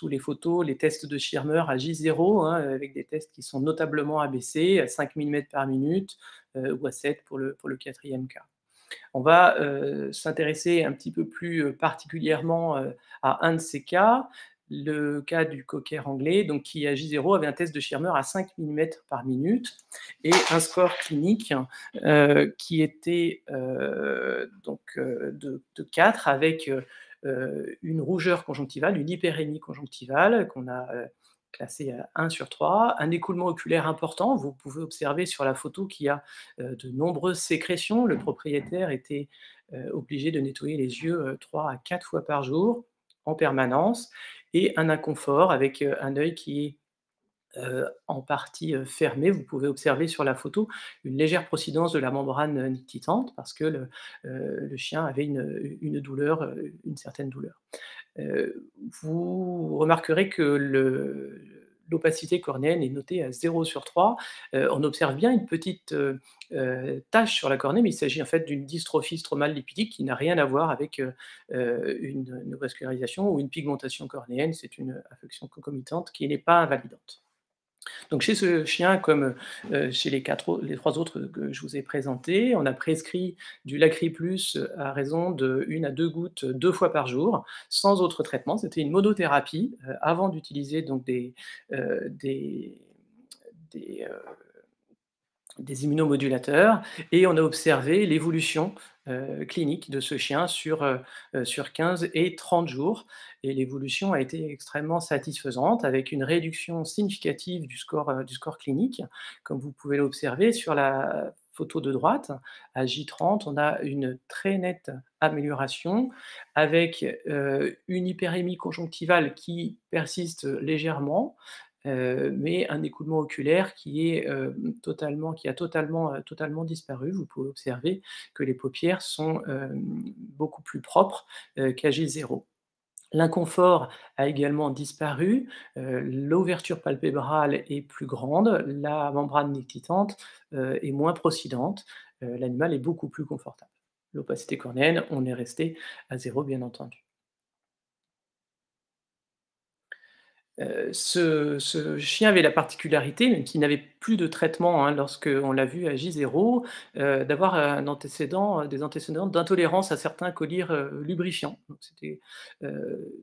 les photos, les tests de Schirmer à J0, hein, avec des tests qui sont notablement abaissés à 5 millimètres par minute, ou à 7 pour le 4e cas. On va, s'intéresser un petit peu plus, particulièrement, à un de ces cas, le cas du cocker anglais, donc qui à J0 avait un test de Schirmer à 5 millimètres par minute et un score clinique, qui était, de 4 avec, une rougeur conjonctivale, une hyperémie conjonctivale qu'on a, classée à 1 sur 3, un écoulement oculaire important. Vous pouvez observer sur la photo qu'il y a, de nombreuses sécrétions. Le propriétaire était, obligé de nettoyer les yeux, 3 à 4 fois par jour en permanence et un inconfort avec, un œil qui est, en partie, fermé. Vous pouvez observer sur la photo une légère procidence de la membrane, nictitante parce que le chien avait une douleur, une certaine douleur. Vous remarquerez que l'opacité cornéenne est notée à 0 sur 3. On observe bien une petite tache sur la cornée, mais il s'agit en fait d'une dystrophie stromale lipidique qui n'a rien à voir avec une neovascularisation ou une pigmentation cornéenne. C'est une affection concomitante qui n'est pas invalidante. Donc chez ce chien, comme chez les trois autres que je vous ai présentés, on a prescrit du Lacriplus à raison de 1 à 2 gouttes 2 fois par jour, sans autre traitement. C'était une monothérapie avant d'utiliser donc des immunomodulateurs, et on a observé l'évolution clinique de ce chien sur 15 et 30 jours. Et l'évolution a été extrêmement satisfaisante, avec une réduction significative du score clinique. Comme vous pouvez l'observer sur la photo de droite, à J30, on a une très nette amélioration, avec une hyperémie conjonctivale qui persiste légèrement, mais un écoulement oculaire qui a totalement disparu. Vous pouvez observer que les paupières sont beaucoup plus propres qu'à J0. L'inconfort a également disparu, l'ouverture palpébrale est plus grande, la membrane nictitante est moins procidente, l'animal est beaucoup plus confortable. L'opacité cornéenne, on est resté à 0 bien entendu. Ce chien avait la particularité, même s'il n'avait plus de traitement, hein, lorsqu'on l'a vu à J0, d'avoir des antécédents d'intolérance à certains collyres lubrifiants. Donc c'était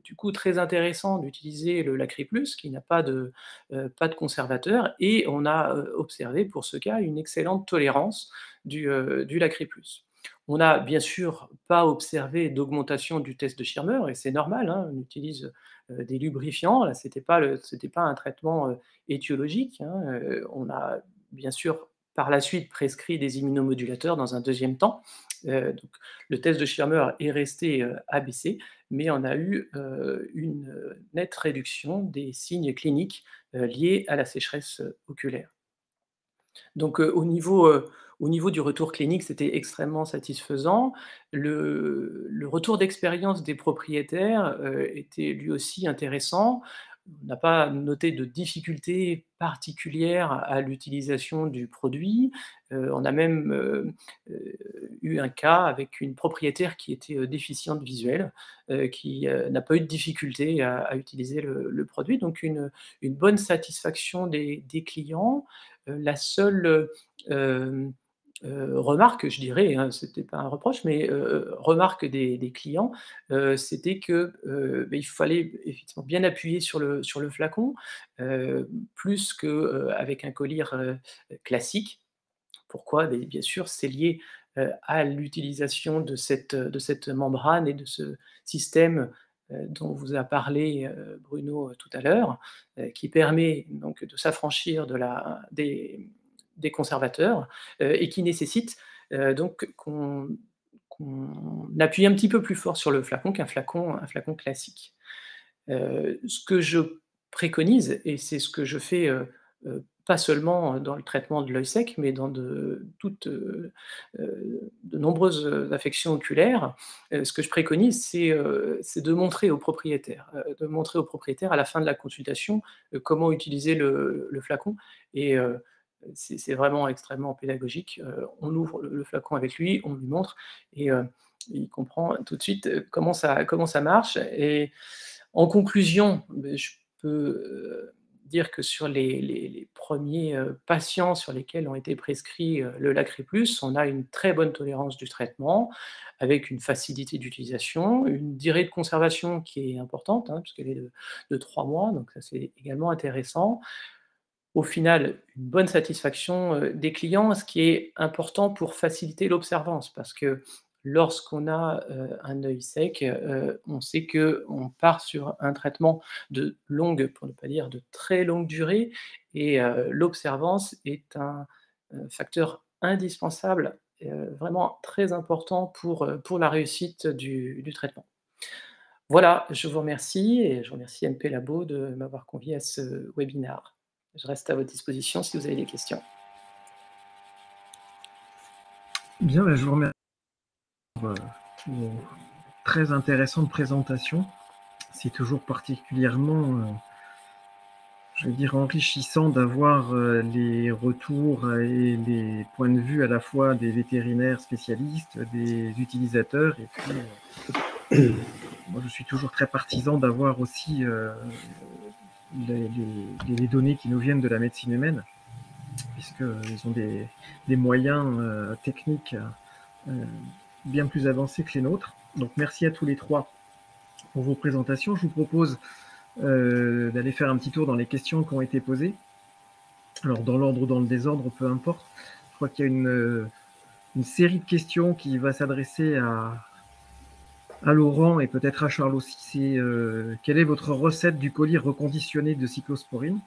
du coup très intéressant d'utiliser le Lacriplus, qui n'a pas de conservateur, et on a observé pour ce cas une excellente tolérance du Lacriplus. On n'a bien sûr pas observé d'augmentation du test de Schirmer, et c'est normal, hein, on utilise des lubrifiants. Là, c'était pas un traitement étiologique, hein. On a bien sûr par la suite prescrit des immunomodulateurs dans un deuxième temps. Donc, le test de Schirmer est resté abaissé, mais on a eu une nette réduction des signes cliniques liés à la sécheresse oculaire. Donc au niveau du retour clinique, c'était extrêmement satisfaisant. Le retour d'expérience des propriétaires était lui aussi intéressant. On n'a pas noté de difficultés particulières à l'utilisation du produit. On a même eu un cas avec une propriétaire qui était déficiente visuelle, qui n'a pas eu de difficulté à utiliser le produit. Donc une bonne satisfaction des clients. La seule remarque, je dirais, hein, c'était pas un reproche, mais remarque des clients, c'était que il fallait effectivement bien appuyer sur le flacon, plus qu'avec un collyre classique. Pourquoi? Bien sûr, c'est lié à l'utilisation de cette membrane et de ce système dont vous a parlé Bruno tout à l'heure, qui permet donc de s'affranchir des conservateurs et qui nécessite donc qu'on appuie un petit peu plus fort sur le flacon qu'un flacon classique. Ce que je préconise, et c'est ce que je fais pas seulement dans le traitement de l'œil sec, mais dans de nombreuses affections oculaires, ce que je préconise, c'est de montrer aux propriétaires, à la fin de la consultation comment utiliser le flacon. Et c'est vraiment extrêmement pédagogique. On ouvre le flacon avec lui, on lui montre, et il comprend tout de suite comment ça marche. Et en conclusion, je peux dire que sur les premiers patients sur lesquels ont été prescrits le Lacriplus, on a une très bonne tolérance du traitement, avec une facilité d'utilisation, une durée de conservation qui est importante, hein, puisqu'elle est de 3 mois, donc ça c'est également intéressant. Au final, une bonne satisfaction des clients, ce qui est important pour faciliter l'observance, parce que lorsqu'on a un œil sec, on sait qu'on part sur un traitement de longue, pour ne pas dire de très longue durée, et l'observance est un facteur indispensable, vraiment très important pour la réussite du traitement. Voilà, je vous remercie, et je remercie MP Labo de m'avoir convié à ce webinaire. Je reste à votre disposition si vous avez des questions. Bien, je vous remercie pour une très intéressante présentation. C'est toujours particulièrement, je vais dire, enrichissant d'avoir les retours et les points de vue à la fois des vétérinaires spécialistes, des utilisateurs, et puis moi je suis toujours très partisan d'avoir aussi les données qui nous viennent de la médecine humaine, puisqu'ils ont des moyens techniques bien plus avancés que les nôtres. Donc merci à tous les trois pour vos présentations. Je vous propose d'aller faire un petit tour dans les questions qui ont été posées. Alors dans l'ordre ou dans le désordre, peu importe. Je crois qu'il y a une série de questions qui va s'adresser à Laurent et peut-être à Charles aussi. C'est quelle est votre recette du colis reconditionné de cyclosporine?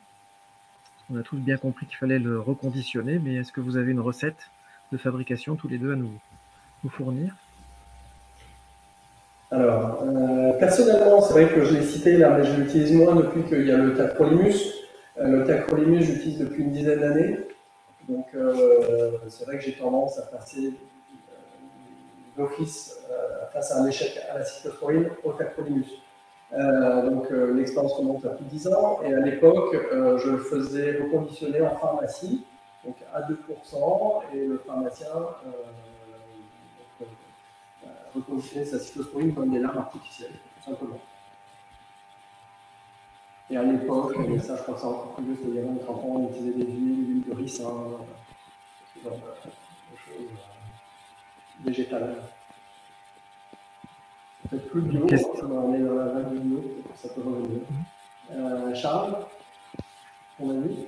On a tous bien compris qu'il fallait le reconditionner, mais est-ce que vous avez une recette de fabrication tous les deux à nous fournir? Alors, personnellement, c'est vrai que je l'ai cité là, mais je l'utilise moins depuis qu'il y a le tacrolimus. Le tacrolimus, j'utilise depuis une dizaine d'années. Donc, c'est vrai que j'ai tendance à passer d'office, face à un échec à la cyclosporine, au tacrolimus. Donc, l'expérience remonte à plus de 10 ans. Et à l'époque, je le faisais reconditionner en pharmacie, donc à 2%, et le pharmacien reconditionner sa cyclosporine comme des larmes artificielles, tout simplement. Et à l'époque, et ça je crois que c'est encore plus vieux, c'était il y a 20-30 ans, on utilisait des huiles de ricin, ce genre de choses végétales. Peut-être plus bio, on est dans la vague du bio, ça peut revenir. Charles, ton avis?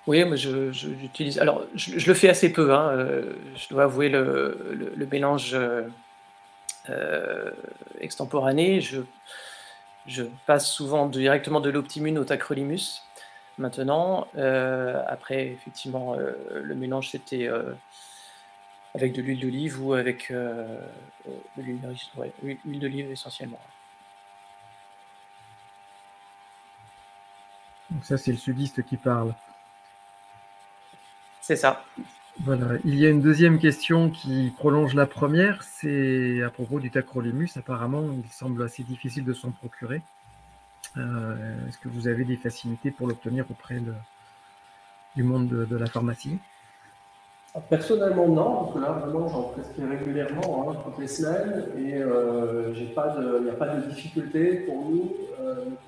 Oui, mais j'utilise. Alors, je le fais assez peu. Hein, je dois avouer le mélange extemporané. Je passe souvent directement de l'Optimune au Tacrolimus. Maintenant, après, effectivement, le mélange c'était avec de l'huile d'olive ou avec de l'huile d'olive essentiellement. Donc ça, c'est le sudiste qui parle. C'est ça. Voilà. Il y a une deuxième question qui prolonge la première, c'est à propos du tacrolimus. Apparemment, il semble assez difficile de s'en procurer. Est-ce que vous avez des facilités pour l'obtenir auprès du monde de la pharmacie? Personnellement, non, parce que là, vraiment, j'en prescris régulièrement, hein, toutes les semaines, et il n'y a pas de difficulté pour nous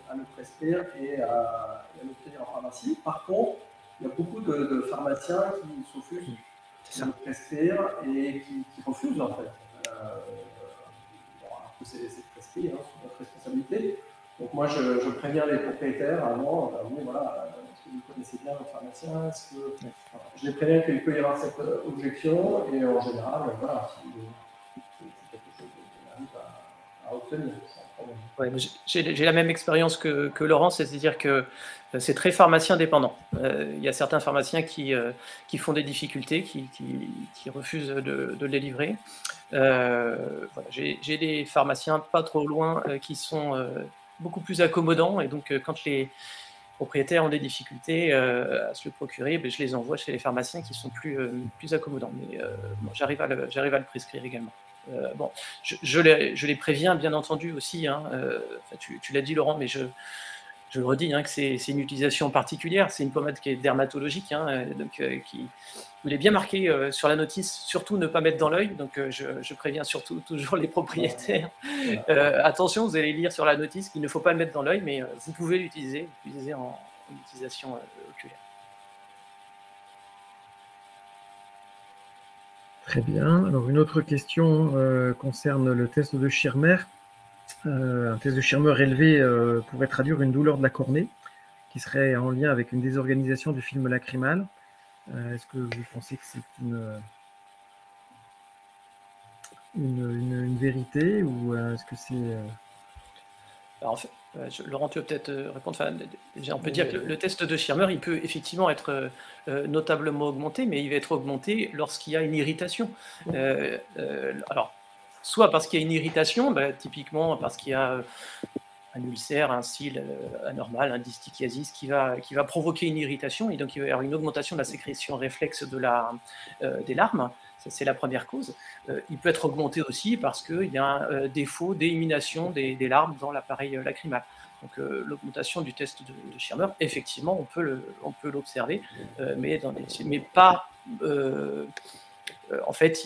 à le prescrire et à l'obtenir en pharmacie. Par contre, il y a beaucoup de pharmaciens qui se refusent de le prescrire et qui refusent, en fait. Bon, alors que c'est prescrit, hein, c'est notre responsabilité. Donc moi, je préviens les propriétaires avant, oui, voilà, est-ce que vous connaissez bien le pharmacien, est-ce que... Voilà, je les préviens qu'il peut y avoir cette objection, et en général, voilà, c'est quelque chose qu'on arrive à obtenir, sans problème. Ouais, j'ai la même expérience que Laurent, c'est-à-dire que c'est très pharmacien dépendant. Il y a certains pharmaciens qui font des difficultés, qui refusent de les livrer. Voilà, j'ai des pharmaciens pas trop loin qui sont beaucoup plus accommodants, et donc quand les propriétaires ont des difficultés à se le procurer, je les envoie chez les pharmaciens qui sont plus accommodants. Mais bon, j'arrive à le prescrire également. Bon, je les préviens bien entendu aussi, hein, tu l'as dit Laurent, mais je le redis, hein, que c'est une utilisation particulière, c'est une pommade qui est dermatologique, hein, donc il est bien marqué sur la notice, surtout ne pas mettre dans l'œil, donc je préviens surtout toujours les propriétaires, attention, vous allez lire sur la notice qu'il ne faut pas le mettre dans l'œil, mais vous pouvez l'utiliser en utilisation oculaire. Très bien. Alors, une autre question concerne le test de Schirmer. Un test de Schirmer élevé pourrait traduire une douleur de la cornée qui serait en lien avec une désorganisation du film lacrymal. Est-ce que vous pensez que c'est une vérité, ou est-ce que c'est... Alors, en fait, Laurent, tu vas peut-être répondre. Enfin, déjà, on peut dire que le test de Schirmer, il peut effectivement être notablement augmenté, mais il va être augmenté lorsqu'il y a une irritation. Alors, soit parce qu'il y a une irritation, typiquement parce qu'il y a un ulcère, un cil anormal, un distichiasis qui va provoquer une irritation, et donc il va y avoir une augmentation de la sécrétion réflexe des larmes. C'est la première cause. Il peut être augmenté aussi parce qu'il y a un défaut d'élimination des larmes dans l'appareil lacrymal. Donc l'augmentation du test de Schirmer, effectivement, on peut l'observer, mais pas... en fait,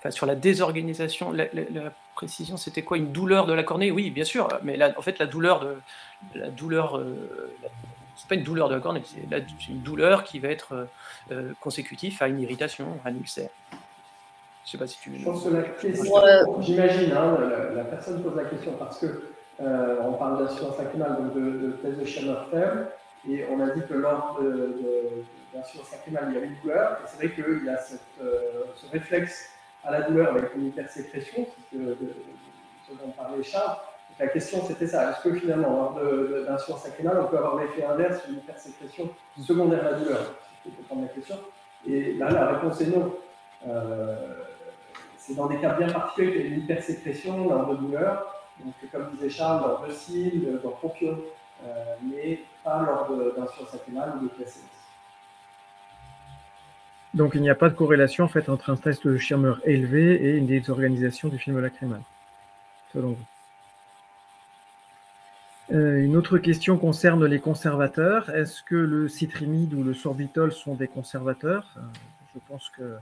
sur la désorganisation, la précision, c'était quoi? Une douleur de la cornée? Oui, bien sûr, mais en fait, la douleur, c'est pas une douleur de la cornée, c'est une douleur qui va être consécutive à une irritation, à un ulcère. Je sais pas si tu... Je pense que la question, j'imagine, hein, la personne pose la question parce que on parle d'insuffisance lacrymale, donc de test de Schirmer faible, et on a dit que lors d'insuffisance lacrymale, il y avait une douleur, et c'est vrai qu'il y a ce réflexe à la douleur avec une hypersécrétion, ce dont parlait Charles. Donc la question, c'était ça. Est-ce que finalement, lors d'insuffisance lacrymale, on peut avoir l'effet inverse, une hypersécrétion secondaire à la douleur? Je peux prendre la question. Et là, la réponse est non. C'est dans des cas bien particuliers qu'il y a une hypersécrétion lors de douleur. Donc, comme disait Charles, lors de cils, lors de propion, mais pas lors d'insuffisance lacrymale ou de PCS. Donc, il n'y a pas de corrélation en fait, entre un test de Schirmer élevé et une désorganisation du film lacrymal, selon vous. Une autre question concerne les conservateurs. Est-ce que le citrimide ou le sorbitol sont des conservateurs? Je pense que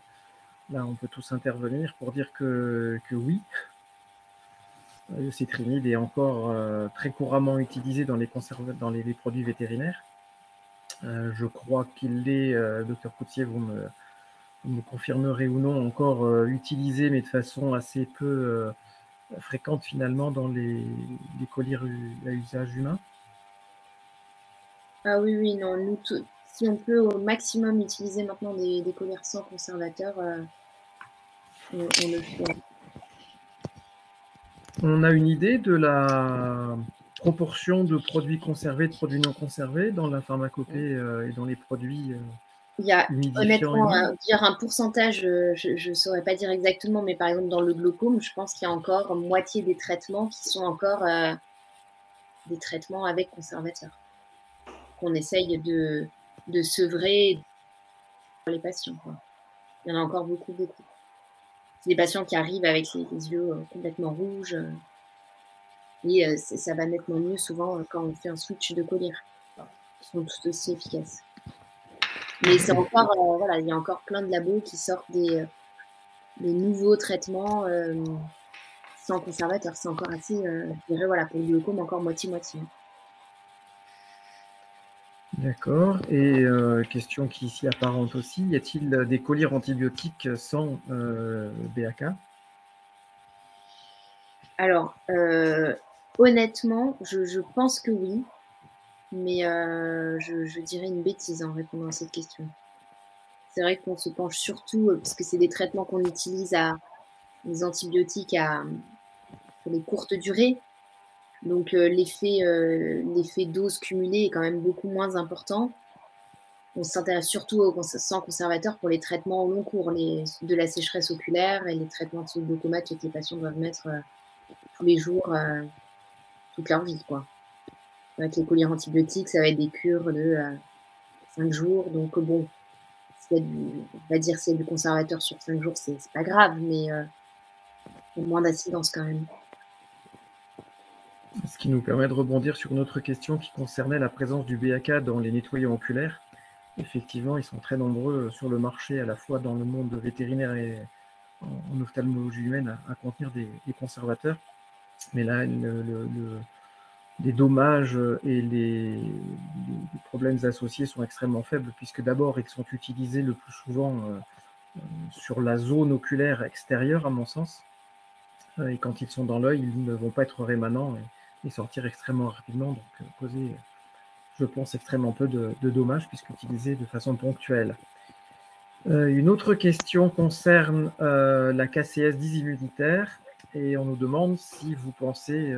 là, on peut tous intervenir pour dire que oui. Le citrimide est encore très couramment utilisé dans les produits vétérinaires. Je crois qu'il l'est, docteur Coutier, vous me confirmerez ou non, encore utilisé, mais de façon assez peu fréquente finalement dans les collyres à usage humain. Ah oui, non, nous, si on peut au maximum utiliser maintenant des collyres sans conservateur, on le fait. On a une idée de la proportion de produits conservés, de produits non conservés dans la pharmacopée et dans les produits il y a honnêtement, dire un pourcentage, je ne saurais pas dire exactement, mais par exemple dans le glaucome, je pense qu'il y a encore moitié des traitements qui sont encore des traitements avec conservateur, qu'on essaye de sevrer pour les patients, quoi. Il y en a encore beaucoup. C'est des patients qui arrivent avec les yeux complètement rouges. Et ça va nettement mieux souvent quand on fait un switch de collyre. Ils sont tous aussi efficaces. Mais c'est encore, voilà, il y a encore plein de labos qui sortent des nouveaux traitements sans conservateur. C'est encore assez, je dirais, voilà, pour le glaucome, encore moitié-moitié. D'accord. Et question qui s'y apparente aussi, y a-t-il des collyres antibiotiques sans BAK? Alors, honnêtement, je pense que oui. Mais je dirais une bêtise en répondant à cette question. C'est vrai qu'on se penche surtout, parce que c'est des traitements qu'on utilise les antibiotiques pour les courtes durées. Donc l'effet dose cumulée est quand même beaucoup moins important. On s'intéresse surtout aux sans conservateur pour les traitements au long cours, de la sécheresse oculaire et les traitements de glaucome que les patients doivent mettre tous les jours, toute leur vie, quoi. Avec les collyres antibiotiques, ça va être des cures de 5 jours. Donc, bon, on va dire s'il y a du conservateur sur 5 jours, c'est pas grave, mais il y a moins d'incidence quand même. Ce qui nous permet de rebondir sur une autre question qui concernait la présence du BAK dans les nettoyants oculaires. Effectivement, ils sont très nombreux sur le marché, à la fois dans le monde vétérinaire et en ophtalmologie humaine, à contenir des conservateurs. Mais là, les dommages et les problèmes associés sont extrêmement faibles, puisque d'abord, ils sont utilisés le plus souvent sur la zone oculaire extérieure, à mon sens. Et quand ils sont dans l'œil, ils ne vont pas être rémanents et sortir extrêmement rapidement, donc causer, je pense, extrêmement peu de dommages, puisqu'utilisés de façon ponctuelle. Une autre question concerne la KCS 10 immunitaire, et on nous demande si vous pensez...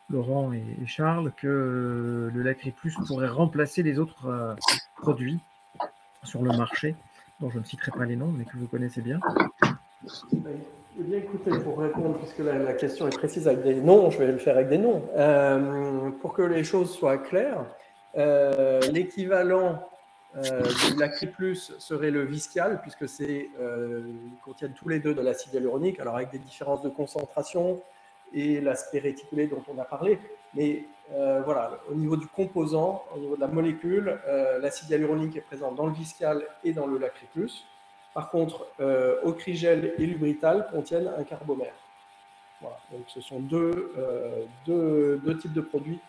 Laurent et Charles, que le Lacriplus pourrait remplacer les autres produits sur le marché, dont je ne citerai pas les noms, mais que vous connaissez bien. Eh bien, écoutez, pour répondre, puisque la question est précise avec des noms, je vais le faire avec des noms. Pour que les choses soient claires, l'équivalent du Lacry Plus serait le Viscal, puisque ils contiennent tous les deux de l'acide hyaluronique, alors avec des différences de concentration et l'aspect réticulé dont on a parlé. Mais voilà, au niveau du composant, au niveau de la molécule, l'acide hyaluronique est présent dans le Viscal et dans le Lacry Plus. Par contre, Ocrigel et Lubrital contiennent un carbomère. Voilà, donc ce sont deux types de produits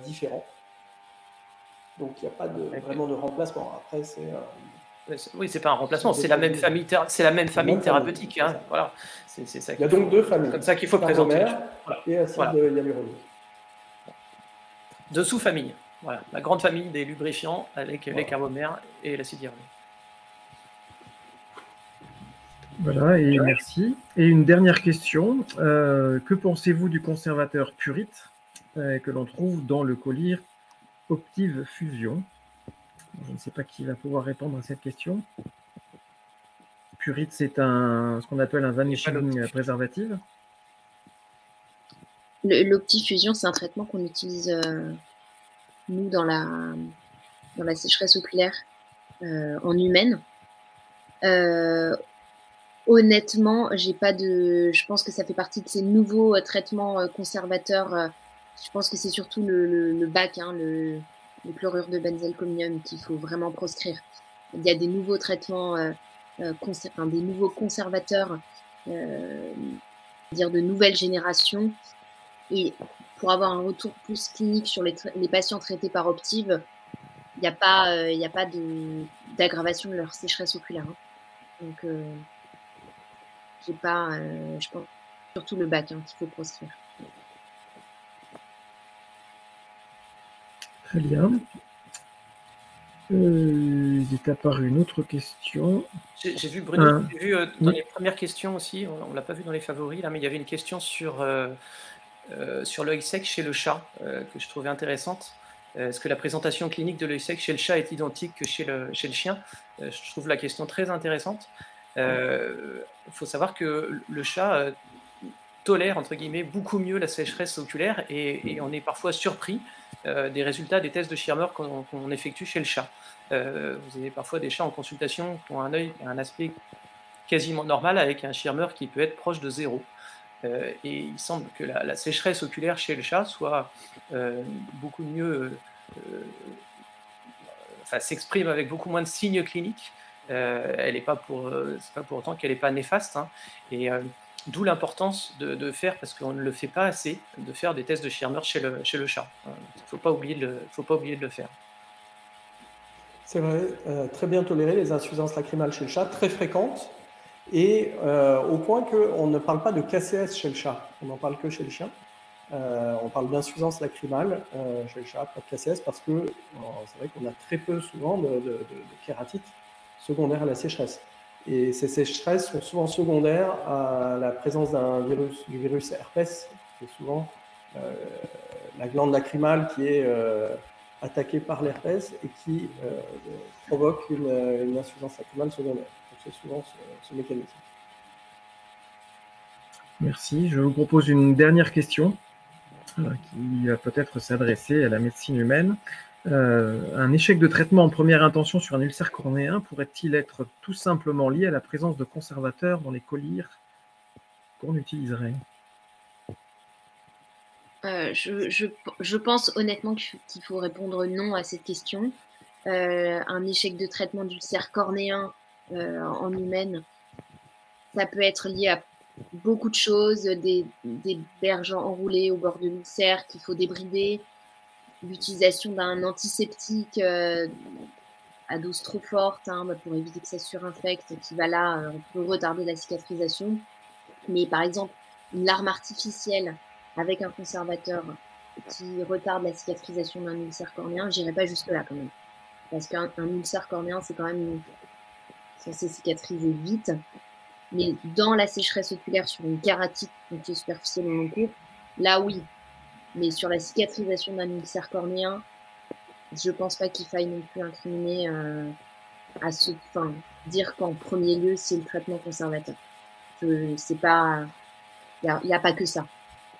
différents. Donc il n'y a pas vraiment de remplacement. Après, oui, c'est pas un remplacement, c'est la même famille, thérapeutique. Hein, voilà. C'est ça. Il y a donc deux familles. Comme ça qu'il faut présenter. Voilà. Et acide hyaluronique. Deux sous-familles. Voilà, la grande famille des lubrifiants avec les carbomères et l'acide hyaluronique. Voilà, et merci. Et une dernière question. Que pensez-vous du conservateur Purite que l'on trouve dans le collier Optive Fusion? Je ne sais pas qui va pouvoir répondre à cette question. Purite, c'est ce qu'on appelle un vanishing préservatif. L'Optifusion, c'est un traitement qu'on utilise, nous, dans la sécheresse oculaire en humaine. Honnêtement, je pense que ça fait partie de ces nouveaux traitements conservateurs. Je pense que c'est surtout le BAC, hein, le chlorure de benzalkonium qu'il faut vraiment proscrire. Il y a des nouveaux traitements, des nouveaux conservateurs, dire de nouvelle génération. Et pour avoir un retour plus clinique sur les patients traités par Optive, il n'y a pas d'aggravation de leur sécheresse oculaire. Hein. Donc, je pense surtout le BAC qu'il faut proscrire. Très bien. Il est apparu une autre question. J'ai vu, Bruno, dans les premières questions aussi, on ne l'a pas vu dans les favoris, là, mais il y avait une question sur l'œil sec chez le chat que je trouvais intéressante. Est-ce que la présentation clinique de l'œil sec chez le chat est identique que chez le chien? Je trouve la question très intéressante. Il faut savoir que le chat tolère, entre guillemets, beaucoup mieux la sécheresse oculaire et on est parfois surpris des résultats des tests de Schirmer qu'on effectue chez le chat. Vous avez parfois des chats en consultation qui ont un œil et un aspect quasiment normal avec un Schirmer qui peut être proche de 0. Et il semble que la sécheresse oculaire chez le chat soit beaucoup mieux, s'exprime avec beaucoup moins de signes cliniques. Elle n'est pas pour autant qu'elle n'est pas néfaste. Hein. Et d'où l'importance de faire, parce qu'on ne le fait pas assez, de faire des tests de Schirmer chez le chat. Il ne faut pas oublier de le faire. C'est vrai, très bien toléré, les insuffisances lacrymales chez le chat, très fréquentes, et au point qu'on ne parle pas de KCS chez le chat, on n'en parle que chez le chien. On parle d'insuffisance lacrymale chez le chat, pas de KCS, parce que c'est vrai qu'on a très peu souvent de kératite secondaire à la sécheresse. Et ces sécheresses sont souvent secondaires à la présence du virus herpès, qui est souvent la glande lacrymale qui est attaquée par l'herpès et qui provoque une insuffisance lacrymale secondaire. Donc c'est souvent ce mécanisme. Merci. Je vous propose une dernière question qui va peut-être s'adresser à la médecine humaine. Un échec de traitement en première intention sur un ulcère cornéen pourrait-il être tout simplement lié à la présence de conservateurs dans les colliers qu'on utiliserait? Je pense honnêtement qu'il faut répondre non à cette question. Un échec de traitement d'ulcère cornéen en humaine, ça peut être lié à beaucoup de choses, des berges enroulées au bord de l'ulcère qu'il faut débrider, l'utilisation d'un antiseptique à dose trop forte pour éviter que ça surinfecte, qui va là peut retarder la cicatrisation. Mais par exemple, une larme artificielle avec un conservateur qui retarde la cicatrisation d'un ulcère cornéen, j'irai pas jusque-là quand même. Parce qu'un ulcère cornéen, c'est quand même censé cicatriser vite. Mais dans la sécheresse oculaire sur une kératite, donc qui est superficielle au long cours, là oui. Mais sur la cicatrisation d'un ulcère cornéen, je pense pas qu'il faille non plus incriminer dire qu'en premier lieu, c'est le traitement conservateur. Il n'y a pas que ça.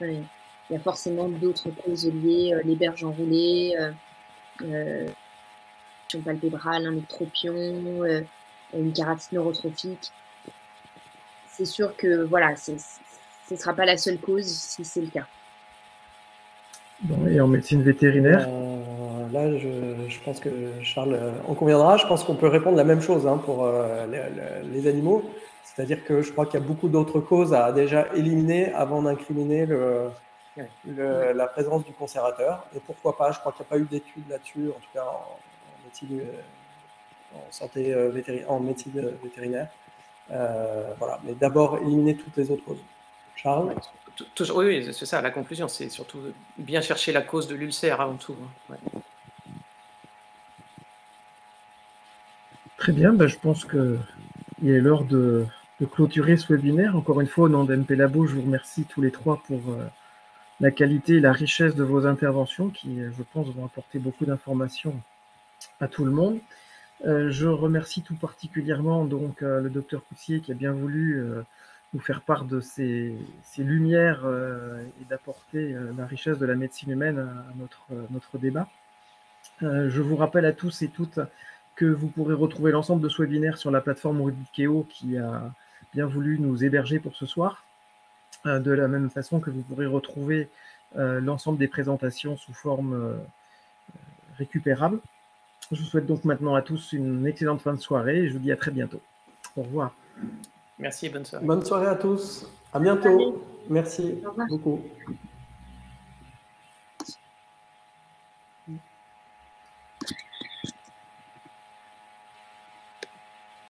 Il y a forcément d'autres causes liées, les berges enroulées, palpébrale, un ectropion, une kératite neurotrophique. C'est sûr que voilà, ce ne sera pas la seule cause si c'est le cas. Bon, et en médecine vétérinaire? Là, je pense que Charles en conviendra. Je pense qu'on peut répondre la même chose pour les animaux. C'est-à-dire que je crois qu'il y a beaucoup d'autres causes à déjà éliminer avant d'incriminer la présence du conservateur. Et pourquoi pas? Je crois qu'il n'y a pas eu d'études là-dessus, en tout cas en médecine, en médecine vétérinaire. Voilà. Mais d'abord, éliminer toutes les autres causes. Charles? Oui, c'est ça, la conclusion. C'est surtout bien chercher la cause de l'ulcère avant tout. Ouais. Très bien, je pense qu'il est l'heure de clôturer ce webinaire. Encore une fois, au nom d'MP Labo, je vous remercie tous les trois pour la qualité et la richesse de vos interventions qui, je pense, vont apporter beaucoup d'informations à tout le monde. Je remercie tout particulièrement donc le docteur Coussier qui a bien voulu nous faire part de ces lumières et d'apporter la richesse de la médecine humaine à notre débat. Je vous rappelle à tous et toutes que vous pourrez retrouver l'ensemble de ce webinaire sur la plateforme Wikeo qui a bien voulu nous héberger pour ce soir. De la même façon que vous pourrez retrouver l'ensemble des présentations sous forme récupérable. Je vous souhaite donc maintenant à tous une excellente fin de soirée et je vous dis à très bientôt. Au revoir. Merci, bonne soirée. Bonne soirée à tous. À bientôt. Merci beaucoup.